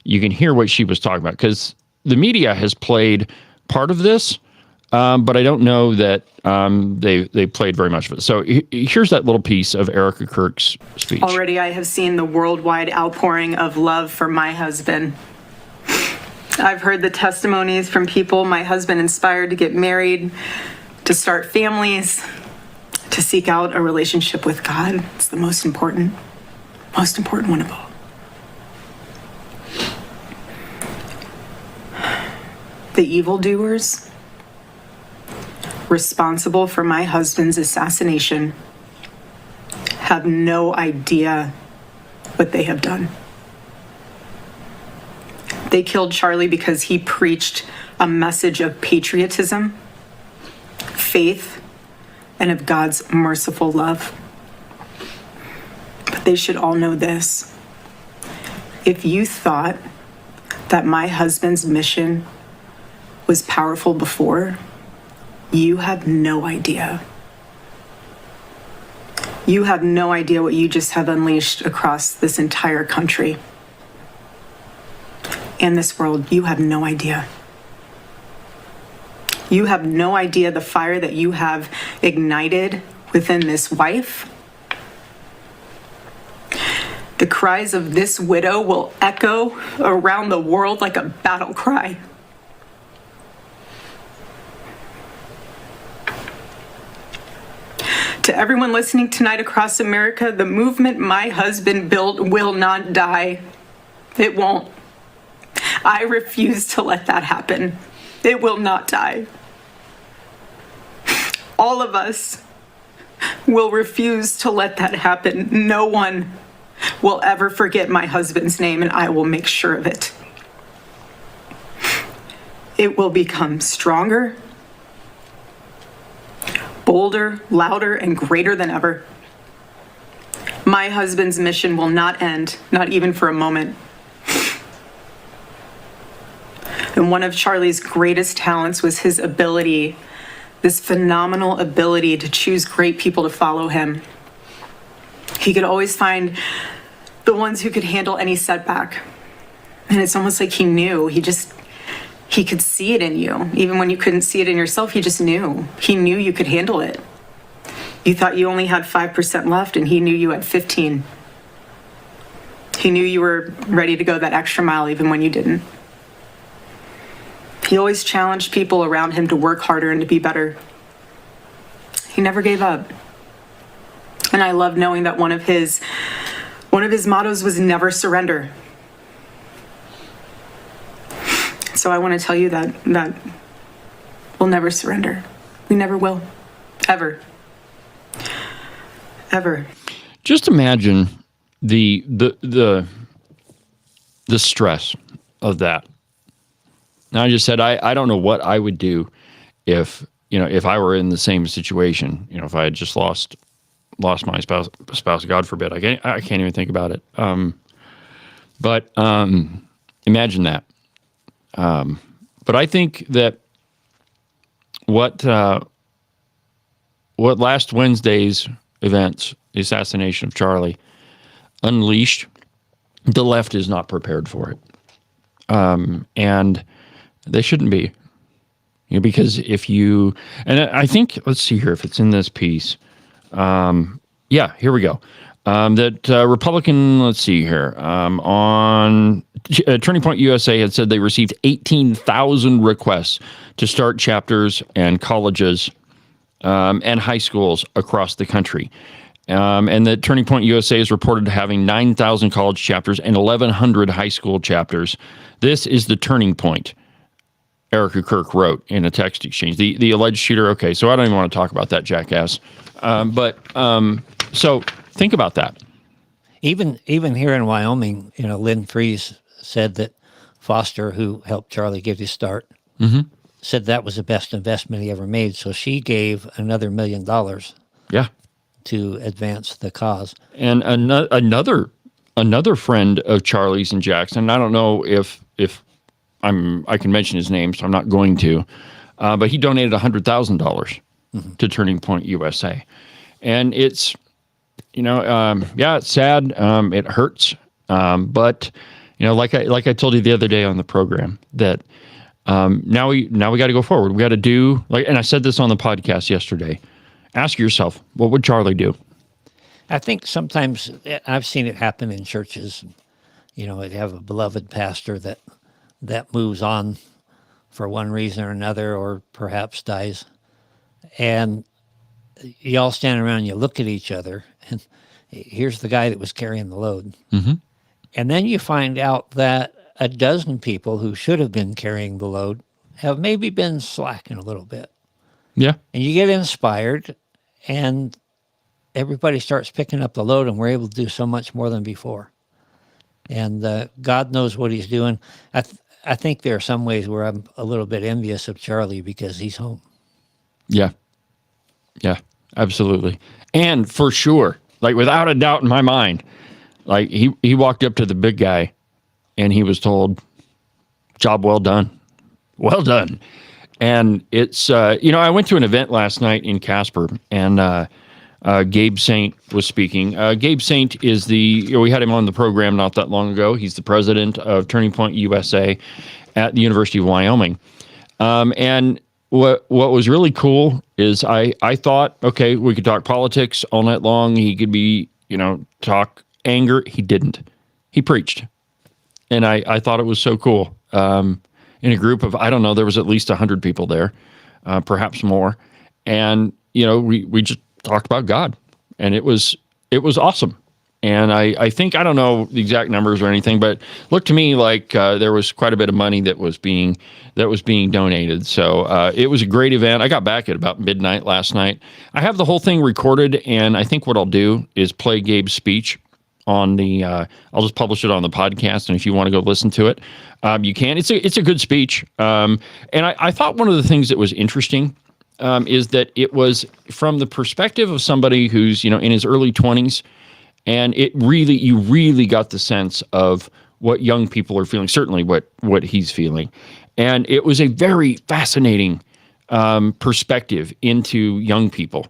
A: hear what she was talking about, because the media has played part of this. But I don't know that they played very much of it. So here's that little piece of Erica Kirk's speech.
E: Already I have seen the worldwide outpouring of love for my husband. I've heard the testimonies from people my husband inspired to get married, to start families, to seek out a relationship with God. It's the most important one of all. The evildoers responsible for my husband's assassination have no idea what they have done. They killed Charlie because he preached a message of patriotism, faith, and of God's merciful love. But they should all know this. If you thought that my husband's mission was powerful before, you have no idea. You have no idea what you just have unleashed across this entire country and this world. You have no idea. You have no idea the fire that you have ignited within this wife. The cries of this widow will echo around the world like a battle cry. To everyone listening tonight across America, the movement my husband built will not die. It won't. I refuse to let that happen. It will not die. All of us will refuse to let that happen. No one will ever forget my husband's name, and I will make sure of it. It will become stronger, bolder, louder, and greater than ever. My husband's mission will not end, not even for a moment. And one of Charlie's greatest talents was his ability, this phenomenal ability to choose great people to follow him. He could always find the ones who could handle any setback. And it's almost like he knew. He He could see it in you. Even when you couldn't see it in yourself, he just knew. He knew you could handle it. You thought you only had 5% left, and he knew you had 15. He knew you were ready to go that extra mile even when you didn't. He always challenged people around him to work harder and to be better. He never gave up. And I love knowing that one of his mottos was never surrender. So I want to tell you that we'll never surrender. We never will. Ever. Ever.
A: Just imagine the stress of that. Now, I just said I don't know what I would do if I were in the same situation. If I had just lost my spouse, God forbid. I can't even think about it. But imagine that. But I think that what last Wednesday's events, the assassination of Charlie, unleashed, the left is not prepared for it. And they shouldn't be. Because and I think, let's see here if it's in this piece. Yeah, here we go. That Republican, let's see here, on Turning Point USA had said they received 18,000 requests to start chapters and colleges and high schools across the country. And that Turning Point USA is reported having 9,000 college chapters and 1,100 high school chapters. This is the turning point, Erica Kirk wrote in a text exchange. The alleged shooter, okay, so I don't even want to talk about that jackass. So think about that.
B: Even here in Wyoming, Lynn Freeze said that Foster, who helped Charlie get his start, said that was the best investment he ever made. So she gave another $1 million to advance the cause. And
A: another friend of Charlie's in Jackson, I don't know if I can mention his name, so I'm not going to, but he donated $100,000 to Turning Point USA. And it's, it's sad. It hurts. But, like I told you the other day on the program, that now we got to go forward. We got to do, and I said this on the podcast yesterday, ask yourself, what would Charlie do?
B: I think sometimes I've seen it happen in churches. You have a beloved pastor that moves on for one reason or another, or perhaps dies. And you all stand around and you look at each other, and here's the guy that was carrying the load. Mm-hmm. And then you find out that a dozen people who should have been carrying the load have maybe been slacking a little bit.
A: Yeah.
B: And you get inspired, and everybody starts picking up the load, and we're able to do so much more than before. And God knows what he's doing. I think there are some ways where I'm a little bit envious of Charlie because he's home.
A: Yeah. Yeah, absolutely. And for sure, without a doubt in my mind, he walked up to the big guy and he was told, job well done. Well done. And it's, I went to an event last night in Casper, and Gabe Saint was speaking. Gabe Saint is we had him on the program not that long ago. He's the president of Turning Point USA at the University of Wyoming. And what was really cool is I thought, okay, we could talk politics all night long. He could be, talk anger. He didn't. He preached. And I thought it was so cool. In a group of, I don't know, there was at least 100 people there, perhaps more. And, we just talked about God, and it was awesome. And I think, I don't know the exact numbers or anything, but looked to me like there was quite a bit of money that was being donated. So it was a great event. I got back at about midnight last night. I have the whole thing recorded, and I think what I'll do is play Gabe's speech on I'll just publish it on the podcast, and if you want to go listen to it, you can. It's a good speech. And I thought one of the things that was interesting is that it was from the perspective of somebody who's, in his early 20s, and you really got the sense of what young people are feeling, certainly what he's feeling. And it was a very fascinating perspective into young people.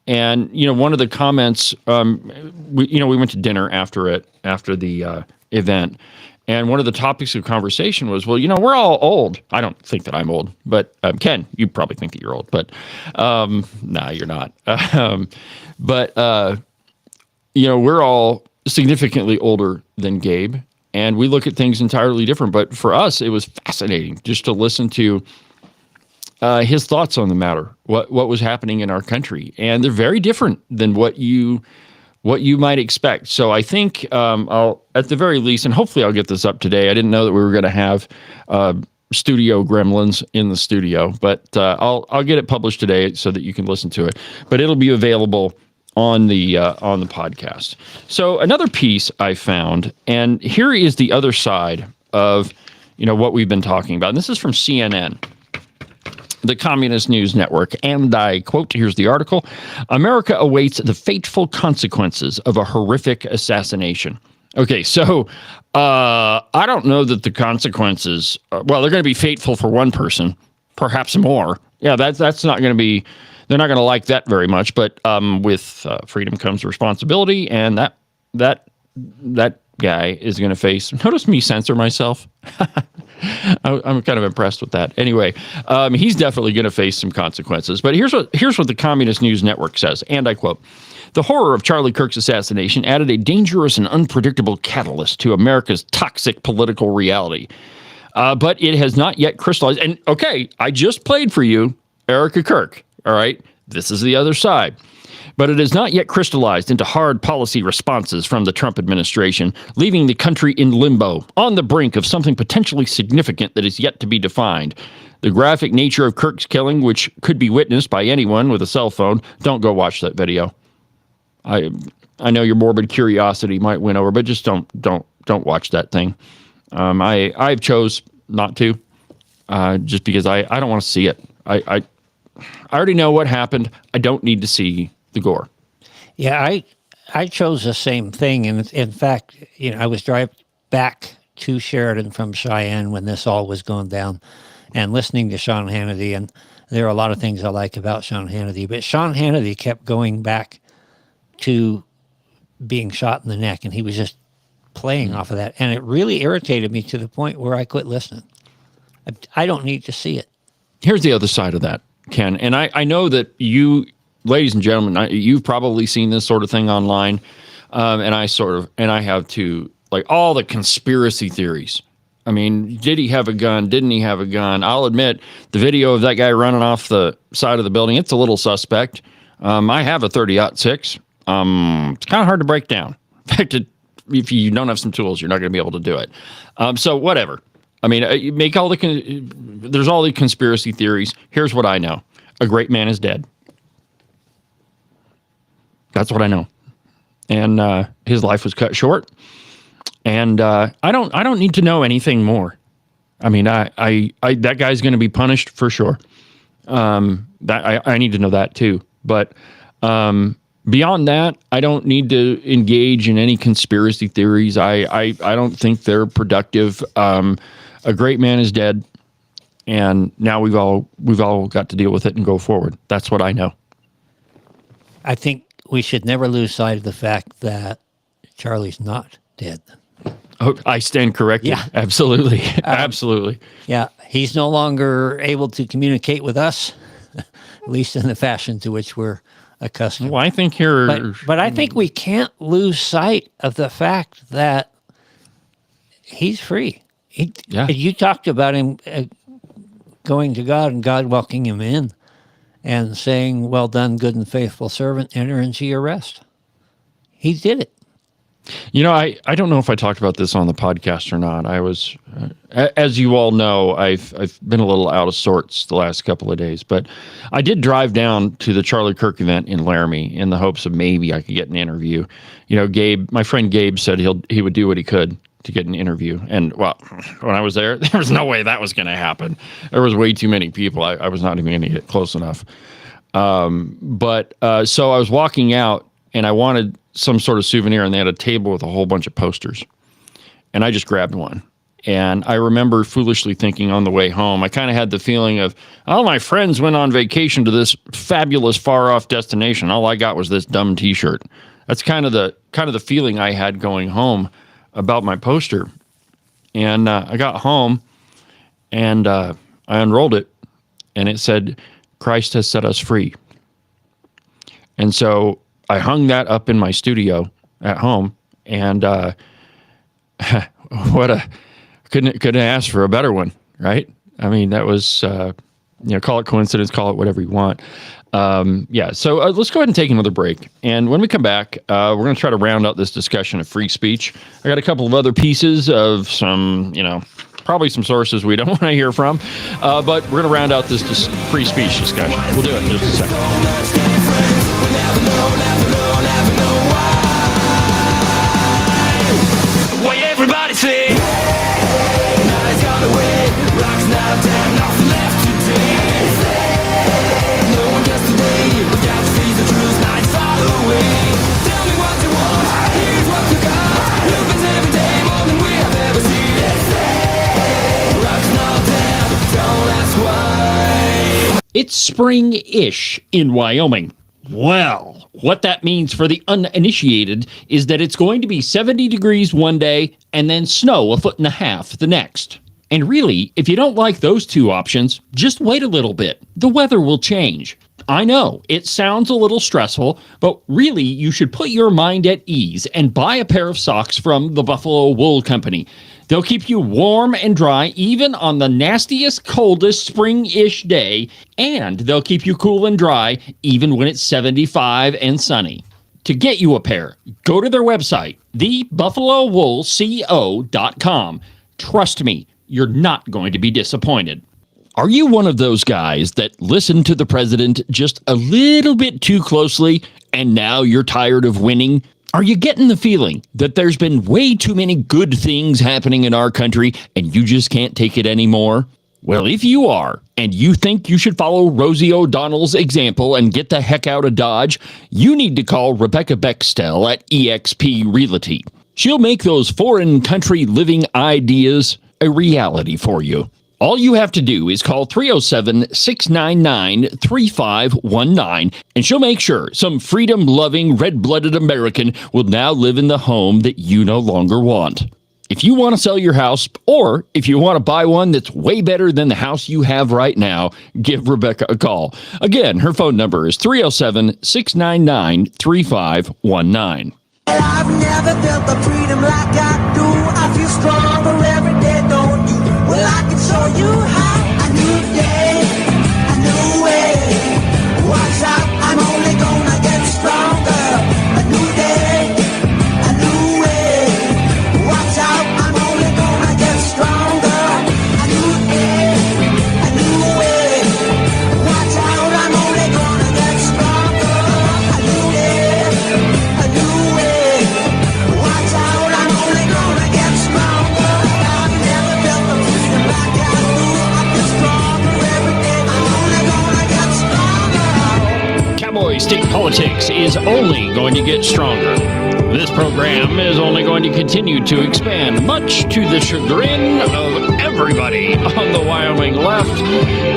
A: And, one of the comments, we went to dinner after the event, And one of the topics of conversation was, well, we're all old. I don't think that I'm old, but Ken, you probably think that you're old, but nah, you're not. But we're all significantly older than Gabe, and we look at things entirely different. But for us, it was fascinating just to listen to his thoughts on the matter, what was happening in our country, and they're very different than what you might expect. So I think I'll, at the very least, and hopefully I'll get this up today. I didn't know that we were going to have studio gremlins in the studio, but I'll get it published today so that you can listen to it. But it'll be available on the podcast. So another piece I found, and here is the other side of what we've been talking about. And this is from CNN, the Communist News Network, and I quote, here's the article: America awaits the fateful consequences of a horrific assassination. Okay, so I don't know that the consequences, they're going to be fateful for one person, perhaps more. Yeah, that's not going to be, they're not going to like that very much, but with freedom comes responsibility, and that guy is going to face, notice me censor myself. I'm kind of impressed with that. Anyway, he's definitely going to face some consequences. But here's what the Communist News Network says, and I quote: "The horror of Charlie Kirk's assassination added a dangerous and unpredictable catalyst to America's toxic political reality. But it has not yet crystallized." And okay, I just played for you Erica Kirk. All right, this is the other side. "But it has not yet crystallized into hard policy responses from the Trump administration, leaving the country in limbo, on the brink of something potentially significant that is yet to be defined. The graphic nature of Kirk's killing, which could be witnessed by anyone with a cell phone," don't go watch that video. I know your morbid curiosity might win over, but just don't watch that thing. I've chose not to, just because I don't want to see it. I already know what happened. I don't need to see the gore.
B: Yeah, I chose the same thing, and in fact, I was driving back to Sheridan from Cheyenne when this all was going down, and listening to Sean Hannity, and there are a lot of things I like about Sean Hannity, but Sean Hannity kept going back to being shot in the neck, and he was just playing off of that, and it really irritated me to the point where I quit listening. I don't need to see it.
A: Here's the other side of that, Ken, and I know that you, ladies and gentlemen, you've probably seen this sort of thing online, and I have too, like all the conspiracy theories. I mean, did he have a gun? Didn't he have a gun? I'll admit, the video of that guy running off the side of the building, it's a little suspect. I have a .30-06. It's kind of hard to break down. In fact, if you don't have some tools, you're not going to be able to do it. So whatever. I mean, you make there's all the conspiracy theories. Here's what I know: a great man is dead. That's what I know. And his life was cut short. And I don't need to know anything more. I mean, that guy's going to be punished for sure. That I need to know that too. But beyond that, I don't need to engage in any conspiracy theories. I don't think they're productive. A great man is dead, and now we've all got to deal with it and go forward. That's what I know.
B: I think we should never lose sight of the fact that Charlie's not dead.
A: Oh, I stand corrected. Yeah. Absolutely. Absolutely.
B: Yeah. He's no longer able to communicate with us, at least in the fashion to which we're accustomed.
A: Well, I think
B: but I think we can't lose sight of the fact that he's free. You talked about him going to God and God welcoming him in and saying, "Well done, good and faithful servant, enter into your rest." He did it.
A: I don't know if I talked about this on the podcast or not. I was, as you all know, I've been a little out of sorts the last couple of days, but I did drive down to the Charlie Kirk event in Laramie in the hopes of maybe I could get an interview. My friend Gabe said he would do what he could to get an interview. And well, when I was there was no way that was going to happen. There was way too many people. I was not even going to get close enough. So I was walking out and I wanted some sort of souvenir, and they had a table with a whole bunch of posters. And I just grabbed one. And I remember foolishly thinking on the way home, I kind of had the feeling of, all my friends went on vacation to this fabulous far-off destination. All I got was this dumb T-shirt. That's kind of the feeling I had going home about my poster. And I got home and I unrolled it, and it said, "Christ has set us free." And so I hung that up in my studio at home, and couldn't ask for a better one, right? I mean, that was call it coincidence, call it whatever you want. So let's go ahead and take another break. And when we come back, we're going to try to round out this discussion of free speech. I got a couple of other pieces of some, probably some sources we don't want to hear from, but we're going to round out this free speech discussion. We'll do it in just a second.
F: Why everybody say nights gone away, rocks now down, nothing left today. No one gets today, we got to see the truth, nights far away. Tell me what you want, here's what you got. You've been every day more than we have ever seen. Rocks now down, don't ask why.
A: It's spring-ish in Wyoming. Well, what that means for the uninitiated is that it's going to be 70 degrees one day and then snow 1.5 feet the next. And really, if you don't like those two options, just wait a little bit. The weather will change. I know, it sounds a little stressful, but really you should put your mind at ease and buy a pair of socks from the Buffalo Wool Company. They'll keep you warm and dry even on the nastiest, coldest spring-ish day, and they'll keep you cool and dry even when it's 75 and sunny. To get you a pair, go to their website, thebuffalowoolco.com. Trust me, you're not going to be disappointed. Are you one of those guys that listen to the president just a little bit too closely and now you're tired of winning? Are you getting the feeling that there's been way too many good things happening in our country and you just can't take it anymore? Well, if you are, and you think you should follow Rosie O'Donnell's example and get the heck out of Dodge, you need to call Rebecca Bextel at eXp Realty. She'll make those foreign country living ideas a reality for you. All you have to do is call 307-699-3519, and she'll make sure some freedom-loving, red-blooded American will now live in the home that you no longer want. If you want to sell your house, or if you want to buy one that's way better than the house you have right now, give Rebecca a call. Again, her phone number is 307-699-3519.
F: I've never felt the freedom like I do. I feel stronger every day, don't you? Well, I can show you how. A new day, a new way. Watch out, I'm only gonna get stronger. A new day, a new way. Watch out, I'm only gonna get stronger. A new day, a new way. Watch out, I'm only gonna get stronger. A new day, a new way. Watch out, I'm only gonna get stronger. I've never felt the freedom like I do. I feel stronger every day. I'm only gonna get stronger.
A: Cowboy State Politics is only going to get stronger. This program is only going to continue to expand, much to the chagrin of everybody on the Wyoming left.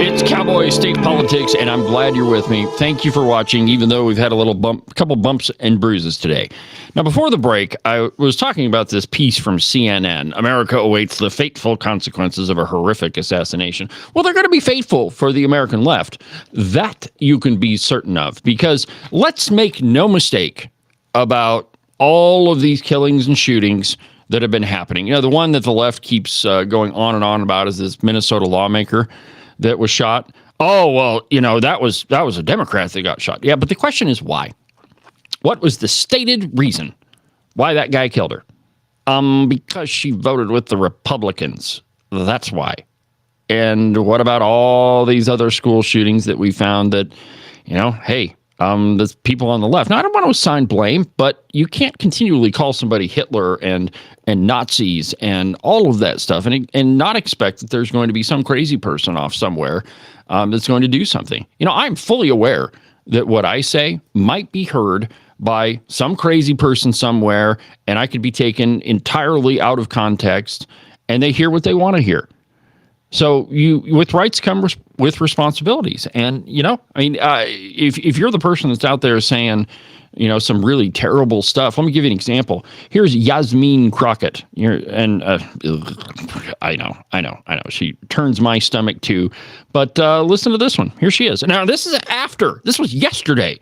A: It's Cowboy State Politics, and I'm glad you're with me. Thank you for watching, even though we've had a couple bumps and bruises today. Now, before the break, I was talking about this piece from CNN. America awaits the fateful consequences of a horrific assassination. Well, they're going to be fateful for the American left. That you can be certain of, because let's make no mistake about all of these killings and shootings that have been happening. The one that the left keeps going on and on about is this Minnesota lawmaker that was shot. Oh, well, that was a Democrat that got shot. Yeah, but the question is why? What was the stated reason why that guy killed her? Because she voted with the Republicans. That's why. And what about all these other school shootings that we found that, there's people on the left. Now, I don't want to assign blame, but you can't continually call somebody Hitler and Nazis and all of that stuff and not expect that there's going to be some crazy person off somewhere that's going to do something. I'm fully aware that what I say might be heard by some crazy person somewhere, and I could be taken entirely out of context, and they hear what they want to hear. So with rights come with responsibilities. And, if you're the person that's out there saying some really terrible stuff. Let me give you an example. Here's Yasmin Crockett. I know. She turns my stomach too. But listen to this one. Here she is. Now, this was yesterday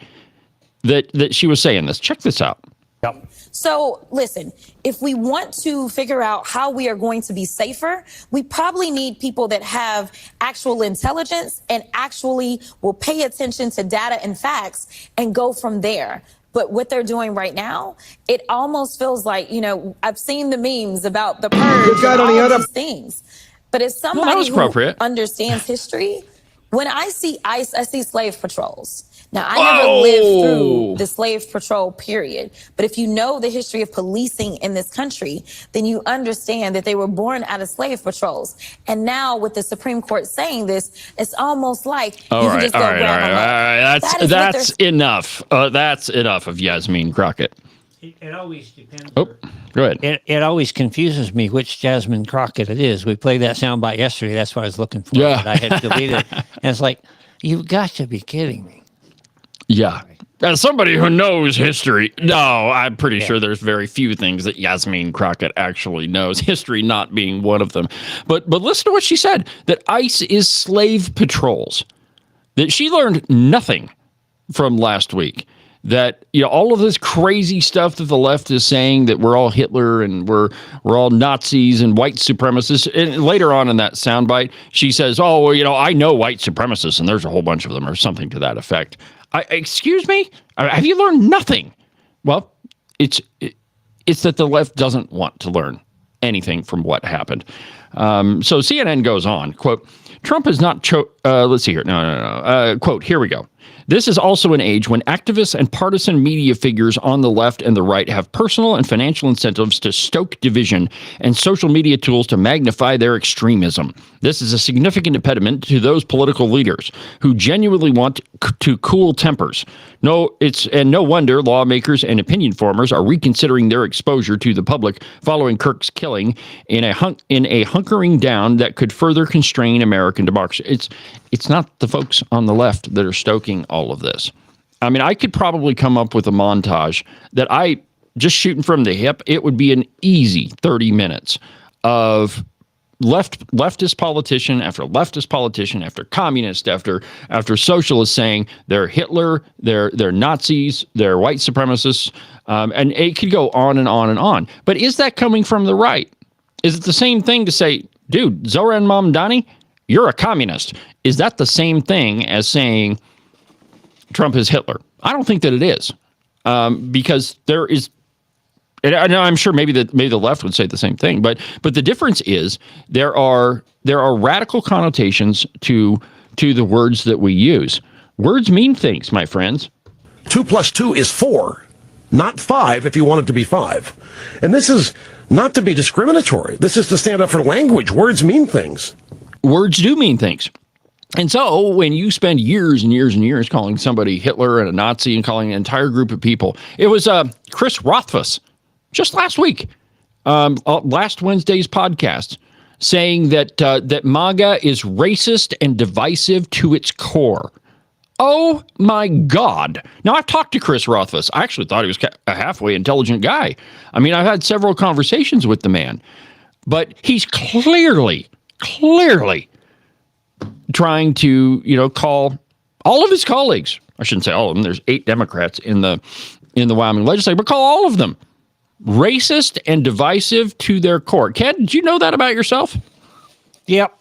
A: that she was saying this. Check this out.
B: Yep.
G: So listen, if we want to figure out how we are going to be safer, we probably need people that have actual intelligence and actually will pay attention to data and facts and go from there. But what they're doing right now, it almost feels like, I've seen the memes about the purge and all of these things. But as somebody who understands history, when I see ICE, I see slave patrols. Now, I never lived through the slave patrol period, but if you know the history of policing in this country, then you understand that they were born out of slave patrols. And now with the Supreme Court saying this, it's almost like you can just go grab them up.
A: That's enough. That's enough of Yasmin Crockett.
B: It always depends.
A: Oh, go ahead.
B: It always confuses me which Jasmine Crockett it is. We played that soundbite yesterday. That's what I was looking for.
A: Yeah.
B: But I had deleted it. And it's like, you've got to be kidding me.
A: Yeah. As somebody who knows history, no, I'm pretty sure there's very few things that Yasmin Crockett actually knows, history not being one of them. But listen to what she said, that ICE is slave patrols, that she learned nothing from last week, that all of this crazy stuff that the left is saying, that we're all Hitler and we're all Nazis and white supremacists. And later on in that soundbite, she says, "Oh, well, I know white supremacists, and there's a whole bunch of them," or something to that effect. Excuse me? Have you learned nothing? Well, it's that the left doesn't want to learn anything from what happened. So CNN goes on, quote, Trump is not, let's see here. No. Quote, here we go. This is also an age when activists and partisan media figures on the left and the right have personal and financial incentives to stoke division and social media tools to magnify their extremism. This is a significant impediment to those political leaders who genuinely want to cool tempers. No wonder lawmakers and opinion formers are reconsidering their exposure to the public following Kirk's killing in a hunkering down that could further constrain American democracy. It's not the folks on the left that are stoking all of this. I mean, I could probably come up with a montage that just shooting from the hip, it would be an easy 30 minutes of leftist politician after leftist politician after communist after socialist saying they're Hitler, they're Nazis, they're white supremacists, and it could go on and on and on. But is that coming from the right? Is it the same thing to say, dude, Zoran Mamdani, you're a communist? Is that the same thing as saying Trump is Hitler? I don't think that it is, because there is. And I'm sure maybe the left would say the same thing, but the difference is there are radical connotations to the words that we use. Words mean things, my friends.
C: 2 + 2 is 4, not 5 if you want it to be 5. And this is not to be discriminatory. This is to stand up for language. Words mean things.
A: Words do mean things. And so when you spend years and years and years calling somebody Hitler and a Nazi and calling an entire group of people, it was Chris Rothfuss just last week, last Wednesday's podcast, saying that MAGA is racist and divisive to its core. Oh, my God. Now, I've talked to Chris Rothfuss. I actually thought he was a halfway intelligent guy. I mean, I've had several conversations with the man, but he's clearly trying to, call all of his colleagues. I shouldn't say all of them. There's 8 Democrats in the Wyoming legislature, but call all of them racist and divisive to their core. Ken, did you know that about yourself?
B: Yep.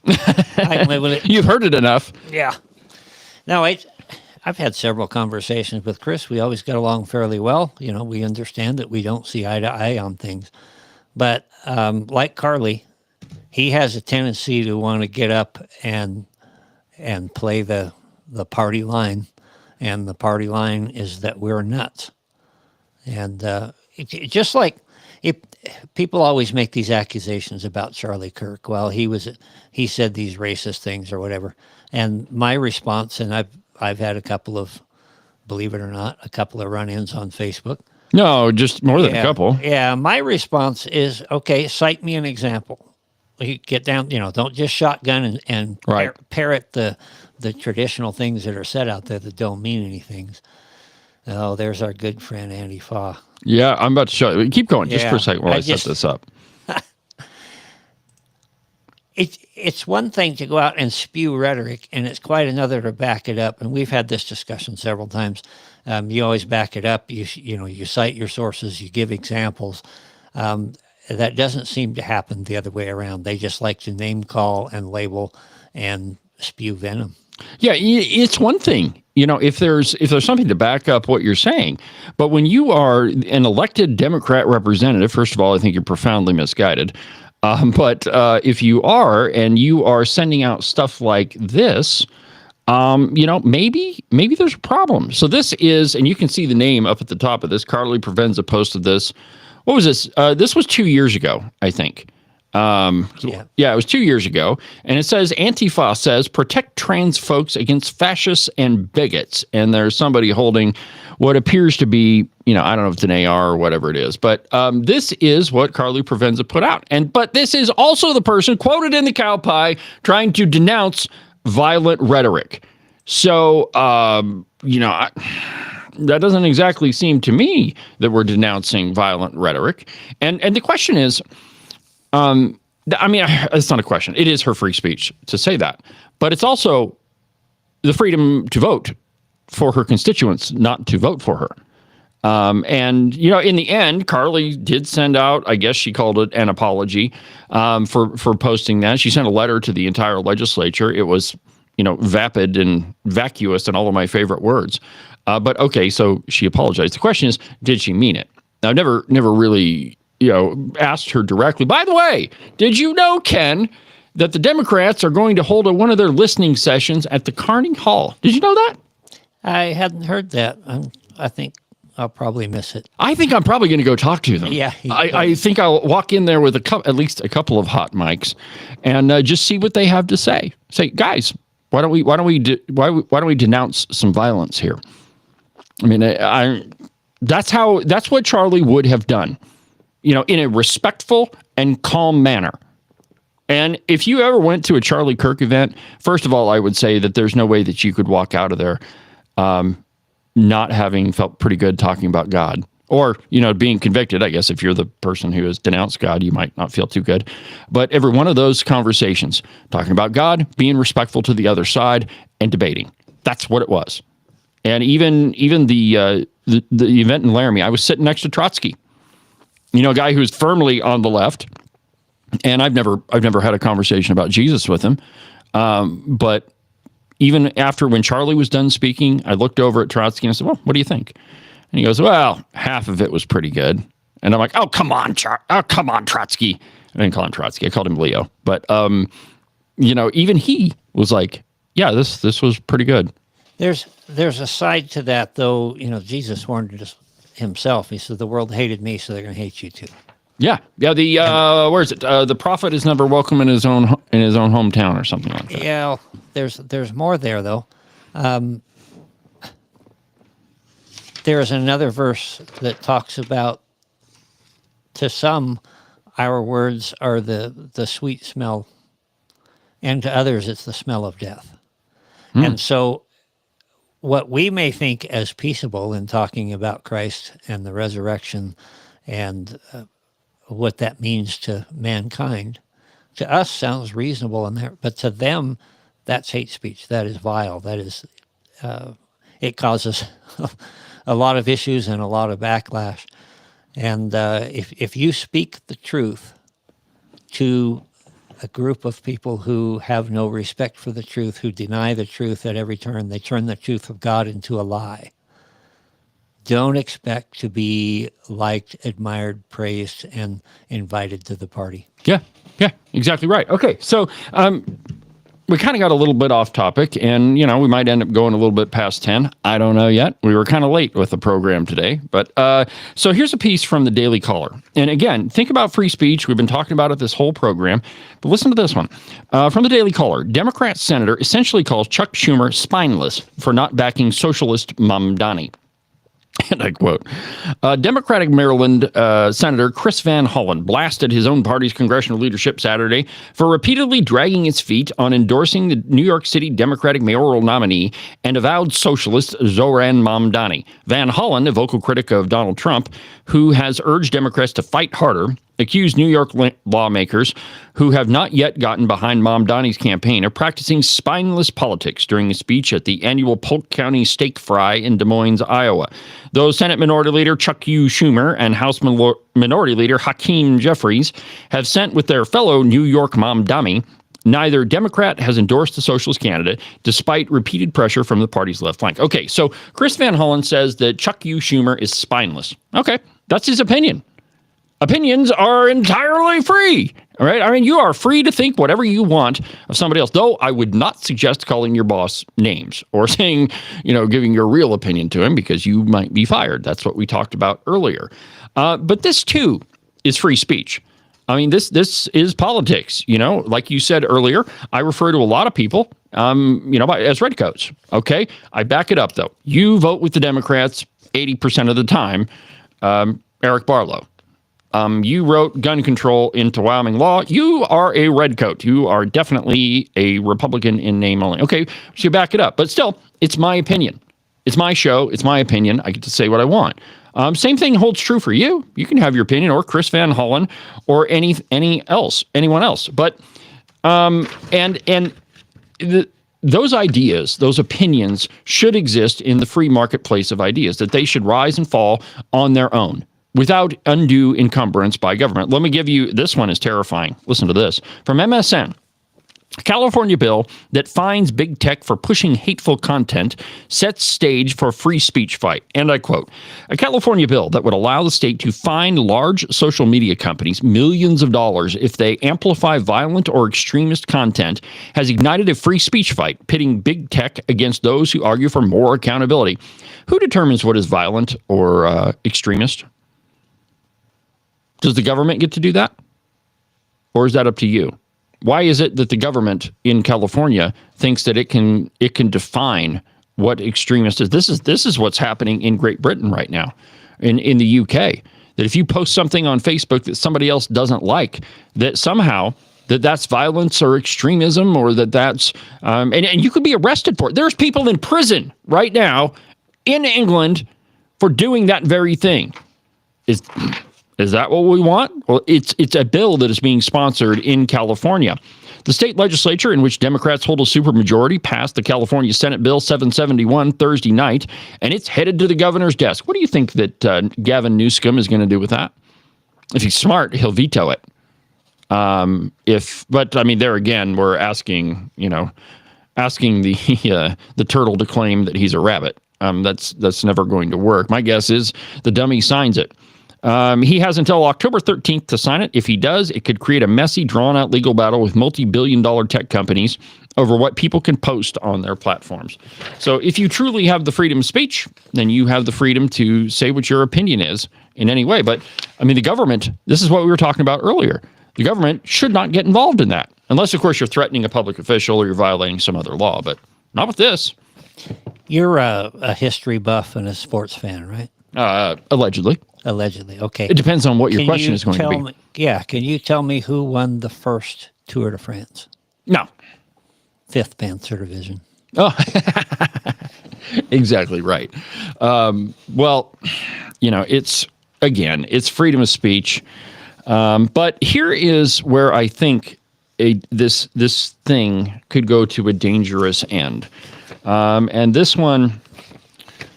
B: I live with it.
A: You've heard it enough.
B: Yeah. No, I've had several conversations with Chris. We always get along fairly well. We understand that we don't see eye to eye on things. But like Carly, he has a tendency to want to get up and play the party line. And the party line is that we're nuts. And just like people always make these accusations about Charlie Kirk. Well, he said these racist things or whatever. And my response, and I've had a couple of, believe it or not, a couple of run-ins on Facebook.
A: No, just more than a couple.
B: Yeah, my response is, okay, cite me an example. You get down, don't just shotgun and
A: right.
B: Parrot the traditional things that are said out there that don't mean anything. Oh, there's our good friend Andy Faw.
A: Yeah, I'm about to show you. Keep going just for a second while I set this up.
B: It's one thing to go out and spew rhetoric, and it's quite another to back it up. And we've had this discussion several times. You always back it up. You cite your sources. You give examples. That doesn't seem to happen the other way around. They just like to name call and label and spew venom.
A: Yeah, it's one thing, if there's something to back up what you're saying, but when you are an elected Democrat representative, first of all, I think you're profoundly misguided. But if you are, and you are sending out stuff like this, maybe there's a problem. So this is, and you can see the name up at the top of this. Carly Provenza posted this. What was this? This was 2 years ago, I think. Yeah, it was 2 years ago. And it says, Antifa says, protect trans folks against fascists and bigots. And there's somebody holding what appears to be, I don't know if it's an AR or whatever it is. But this is what Carly Provenza put out. But this is also the person quoted in the cow pie trying to denounce violent rhetoric. So, that doesn't exactly seem to me that we're denouncing violent rhetoric. And the question is, it's not a question. It is her free speech to say that. But it's also the freedom to vote for her constituents, not to vote for her. In the end, Carly did send out, I guess she called it an apology for posting that. She sent a letter to the entire legislature. It was, vapid and vacuous and all of my favorite words. But okay, so she apologized. The question is, did she mean it? I've never really, asked her directly. By the way, did you know, Ken, that the Democrats are going to hold one of their listening sessions at the Carnegie Hall? Did you know that?
B: I hadn't heard that. I think I'll probably miss it.
A: I think I'm probably going to go talk to them.
B: Yeah.
A: I think I'll walk in there with at least a couple of hot mics and just see what they have to say. Say, guys, why don't we denounce some violence here? I mean, that's what Charlie would have done, in a respectful and calm manner. And if you ever went to a Charlie Kirk event, first of all, I would say that there's no way that you could walk out of there not having felt pretty good talking about God, or, being convicted. I guess if you're the person who has denounced God, you might not feel too good. But every one of those conversations, talking about God, being respectful to the other side, and debating. That's what it was. And even the event in Laramie, I was sitting next to Trotsky, a guy who's firmly on the left. And I've never had a conversation about Jesus with him. But even after, when Charlie was done speaking, I looked over at Trotsky and I said, well, what do you think? And he goes, well, half of it was pretty good. And I'm like, oh, come on, Trotsky. I didn't call him Trotsky. I called him Leo. But, even he was like, yeah, this was pretty good.
B: There's a side to that, though. Jesus warned us himself. He said, the world hated me, so they're going to hate you too.
A: Yeah. Where is it? The prophet is never welcome in his own hometown, or something like that.
B: Yeah, there's more there, though. There is another verse that talks about, to some, our words are the sweet smell, and to others it's the smell of death. And so what we may think as peaceable in talking about Christ and the resurrection and what that means to mankind, to us sounds reasonable in there, but to them, that's hate speech. That is vile. That is, it causes a lot of issues and a lot of backlash. And if you speak the truth to a group of people who have no respect for the truth, who deny the truth at every turn, they turn the truth of God into a lie. Don't expect to be liked, admired, praised, and invited to the party.
A: Yeah, exactly right. Okay, so we kind of got a little bit off topic, and, we might end up going a little bit past 10. I don't know yet. We were kind of late with the program today. But so here's a piece from the Daily Caller. And again, think about free speech. We've been talking about it this whole program. But listen to this one. From the Daily Caller, Democrat senator essentially calls Chuck Schumer spineless for not backing socialist Mamdani. And I quote, Democratic Maryland Senator Chris Van Hollen blasted his own party's congressional leadership Saturday for repeatedly dragging its feet on endorsing the New York City Democratic mayoral nominee and avowed socialist Zohran Mamdani. Van Hollen, a vocal critic of Donald Trump, who has urged Democrats to fight harder, accused New York lawmakers who have not yet gotten behind Mamdani's campaign of practicing spineless politics during a speech at the annual Polk County Steak Fry in Des Moines, Iowa. Though Senate Minority Leader Chuck U. Schumer and House Minority Leader Hakeem Jeffries have sent with their fellow New York Mamdani, neither Democrat has endorsed the socialist candidate, despite repeated pressure from the party's left flank. Okay, so Chris Van Hollen says that Chuck U. Schumer is spineless. Okay, that's his opinion. Opinions are entirely free. All right. I mean, you are free to think whatever you want of somebody else, though I would not suggest calling your boss names or saying, giving your real opinion to him because you might be fired. That's what we talked about earlier. But this, too, is free speech. I mean, this is politics. Like you said earlier, I refer to a lot of people, as redcoats. OK, I back it up, though. You vote with the Democrats 80% of the time. Eric Barlow. You wrote gun control into Wyoming law. You are a redcoat. You are definitely a Republican in name only. Okay, so you back it up. But still, it's my opinion. It's my show. It's my opinion. I get to say what I want. Same thing holds true for you. You can have your opinion, or Chris Van Hollen, or anyone else. But those ideas, those opinions should exist in the free marketplace of ideas, that they should rise and fall on their own, without undue encumbrance by government. Let me give you, this one is terrifying. Listen to this. From MSN, a California bill that fines big tech for pushing hateful content sets stage for free speech fight. And I quote, a California bill that would allow the state to fine large social media companies millions of dollars if they amplify violent or extremist content has ignited a free speech fight, pitting big tech against those who argue for more accountability. Who determines what is violent or extremist? Does the government get to do that? Or is that up to you? Why is it that the government in California thinks that it can define what extremist is? This is what's happening in Great Britain right now, in the UK. That if you post something on Facebook that somebody else doesn't like, that somehow that's violence or extremism, or that's and you could be arrested for it. There's people in prison right now in England for doing that very thing. Is that what we want? Well, it's a bill that is being sponsored in California. The state legislature, in which Democrats hold a supermajority, passed the California Senate Bill 771 Thursday night, and it's headed to the governor's desk. What do you think that Gavin Newsom is going to do with that? If he's smart, he'll veto it. But I mean, there again, we're asking the turtle to claim that he's a rabbit. That's never going to work. My guess is the dummy signs it. He has until October 13th to sign it. If he does, it could create a messy, drawn-out legal battle with multi-billion-dollar tech companies over what people can post on their platforms. So if you truly have the freedom of speech, then you have the freedom to say what your opinion is in any way. But, I mean, the government, this is what we were talking about earlier. The government should not get involved in that. Unless, of course, you're threatening a public official or you're violating some other law. But not with this.
B: You're a history buff and a sports fan, right?
A: Allegedly.
B: Allegedly, okay.
A: It depends on what your question is going to be.
B: Can you tell me who won the first Tour de France?
A: No.
B: 5th Panther Division.
A: Oh, exactly right. Well, it's freedom of speech. But here is where I think this thing could go to a dangerous end. And this one,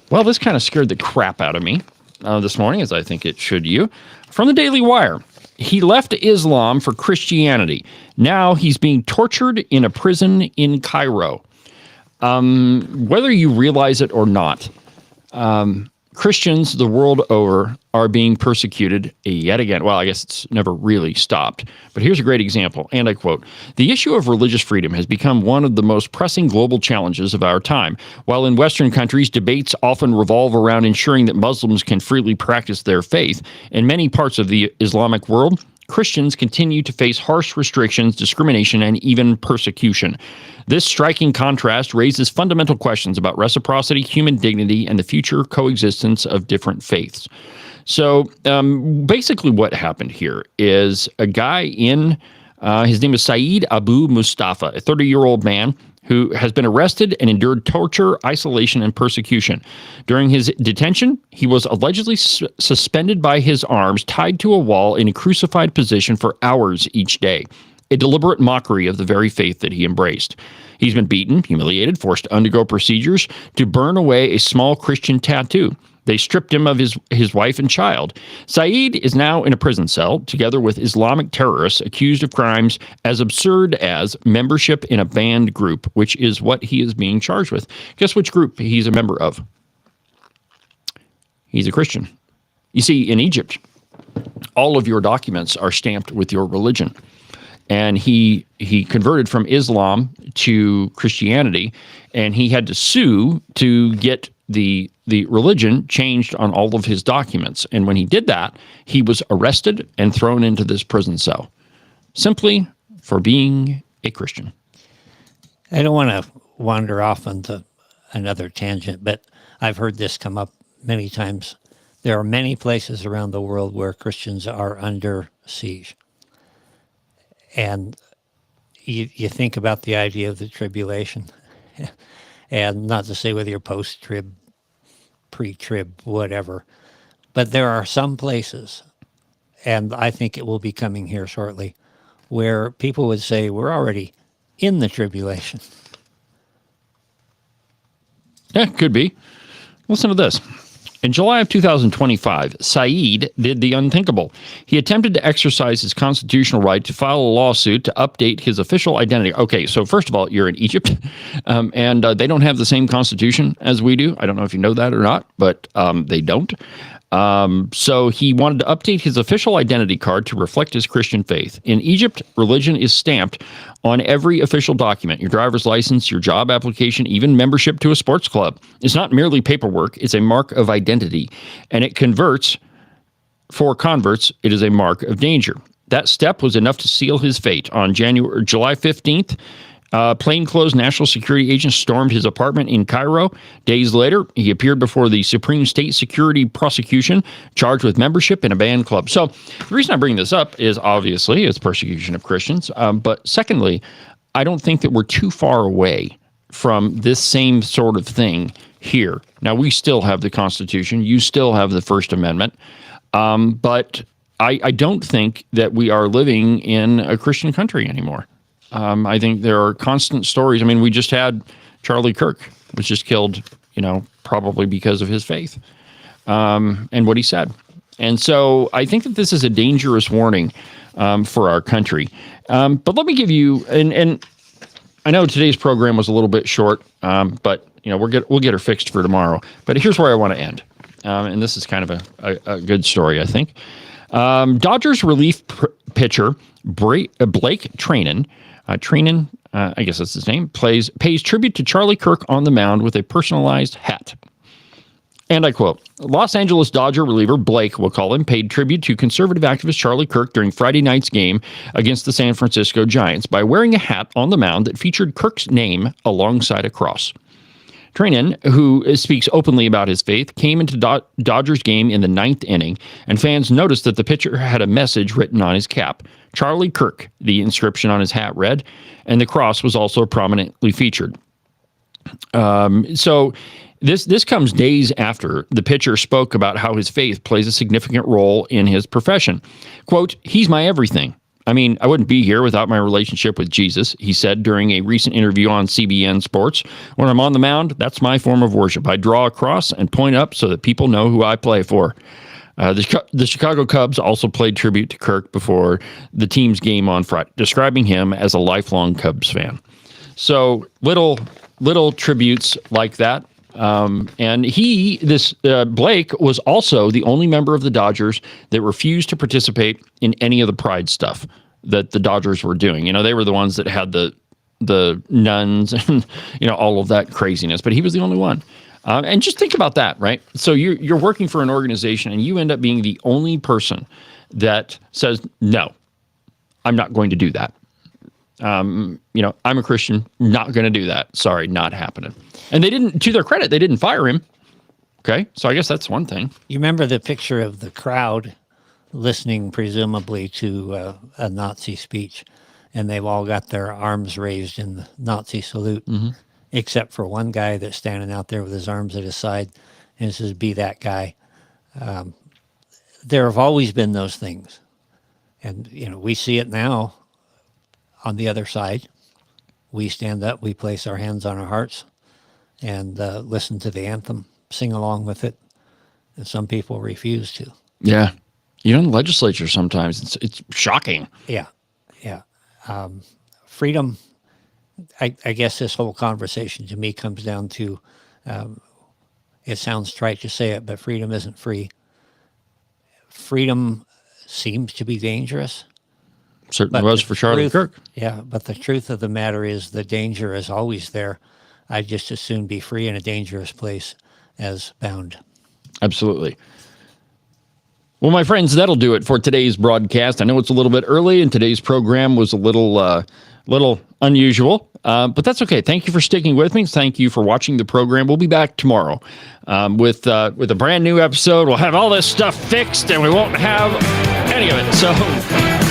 A: well, this kind of scared the crap out of me this morning, as I think it should you. From the Daily Wire, he left Islam for Christianity. Now he's being tortured in a prison in Cairo. Whether you realize it or not, Christians the world over are being persecuted yet again. Well, I guess it's never really stopped. But here's a great example, and I quote, "The issue of religious freedom has become one of the most pressing global challenges of our time. While in Western countries, debates often revolve around ensuring that Muslims can freely practice their faith, in many parts of the Islamic world, Christians continue to face harsh restrictions, discrimination, and even persecution. This striking contrast raises fundamental questions about reciprocity, human dignity, and the future coexistence of different faiths. So basically what happened here is a guy his name is Saeed Abu Mustafa, a 30-year-old man who has been arrested and endured torture, isolation, and persecution. During his detention, he was allegedly suspended by his arms, tied to a wall in a crucified position for hours each day, a deliberate mockery of the very faith that he embraced. He's been beaten, humiliated, forced to undergo procedures to burn away a small Christian tattoo. They stripped him of his wife and child. Saeed is now in a prison cell, together with Islamic terrorists accused of crimes as absurd as membership in a banned group, which is what he is being charged with. Guess which group he's a member of? He's a Christian. You see, in Egypt, all of your documents are stamped with your religion. And he converted from Islam to Christianity, and he had to sue to get the religion changed on all of his documents. And when he did that, he was arrested and thrown into this prison cell, simply for being a Christian.
B: I don't want to wander off into another tangent, but I've heard this come up many times. There are many places around the world where Christians are under siege. And you think about the idea of the tribulation, and not to say whether you're post-trib, pre-trib, whatever, but there are some places, and I think it will be coming here shortly, where people would say, we're already in the tribulation.
A: Yeah, could be. Listen to this. In July of 2025, Saeed did the unthinkable. He attempted to exercise his constitutional right to file a lawsuit to update his official identity. Okay, so first of all, you're in Egypt, and they don't have the same constitution as we do. I don't know if you know that or not, but they don't. So he wanted to update his official identity card to reflect his Christian faith. In Egypt, religion is stamped on every official document, your driver's license, your job application, even membership to a sports club. It's not merely paperwork, it's a mark of identity. And for converts, it is a mark of danger. That step was enough to seal his fate. On July 15th, plainclothes national security agents stormed his apartment in Cairo. Days later, he appeared before the Supreme State Security Prosecution, charged with membership in a banned club. So the reason I bring this up is obviously it's persecution of Christians. But secondly, I don't think that we're too far away from this same sort of thing here. Now, we still have the Constitution. You still have the First Amendment. But I don't think that we are living in a Christian country anymore. I think there are constant stories. I mean, we just had Charlie Kirk was just killed, probably because of his faith and what he said. And so I think that this is a dangerous warning for our country. But let me give you, and I know today's program was a little bit short, but we'll get her fixed for tomorrow. But here's where I want to end. And this is kind of a good story, I think. Dodgers relief pitcher Blake Treinen, I guess that's his name, pays tribute to Charlie Kirk on the mound with a personalized hat. And I quote, Los Angeles Dodger reliever Blake, we'll call him, paid tribute to conservative activist Charlie Kirk during Friday night's game against the San Francisco Giants by wearing a hat on the mound that featured Kirk's name alongside a cross. Treinen, who speaks openly about his faith, came into Dodgers game in the ninth inning, and fans noticed that the pitcher had a message written on his cap. Charlie Kirk, the inscription on his hat read, and the cross was also prominently featured. So this comes days after the pitcher spoke about how his faith plays a significant role in his profession. Quote, "He's my everything. I mean, I wouldn't be here without my relationship with Jesus," he said during a recent interview on CBN Sports. "When I'm on the mound, that's my form of worship. I draw a cross and point up so that people know who I play for." The Chicago Cubs also played tribute to Kirk before the team's game on Friday, describing him as a lifelong Cubs fan. So little tributes like that. And Blake was also the only member of the Dodgers that refused to participate in any of the pride stuff that the Dodgers were doing. They were the ones that had the nuns and, all of that craziness, but he was the only one. And just think about that, right? So you're working for an organization and you end up being the only person that says, no, I'm not going to do that. I'm a Christian, not going to do that. Sorry, not happening. And they didn't, to their credit, they didn't fire him. Okay, so I guess that's one thing.
B: You remember the picture of the crowd listening, presumably, to a Nazi speech, and they've all got their arms raised in the Nazi salute, except for one guy that's standing out there with his arms at his side, and it says, "Be that guy." There have always been those things, and we see it now. On the other side, we stand up, we place our hands on our hearts, and listen to the anthem, sing along with it, and some people refuse to.
A: Yeah. In the legislature sometimes, it's shocking.
B: Yeah. Freedom, I guess this whole conversation to me comes down to, it sounds trite to say it, but freedom isn't free. Freedom seems to be dangerous.
A: Certainly was for Charlie Kirk.
B: Yeah, but the truth of the matter is the danger is always there. I'd just as soon be free in a dangerous place as bound.
A: Absolutely. Well, my friends, that'll do it for today's broadcast. I know it's a little bit early, and today's program was a little unusual, but that's okay. Thank you for sticking with me. Thank you for watching the program. We'll be back tomorrow with a brand new episode. We'll have all this stuff fixed, and we won't have any of it. So,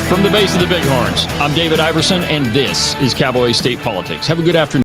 A: from the base of the Bighorns, I'm David Iverson, and this is Cowboy State Politics. Have a good afternoon.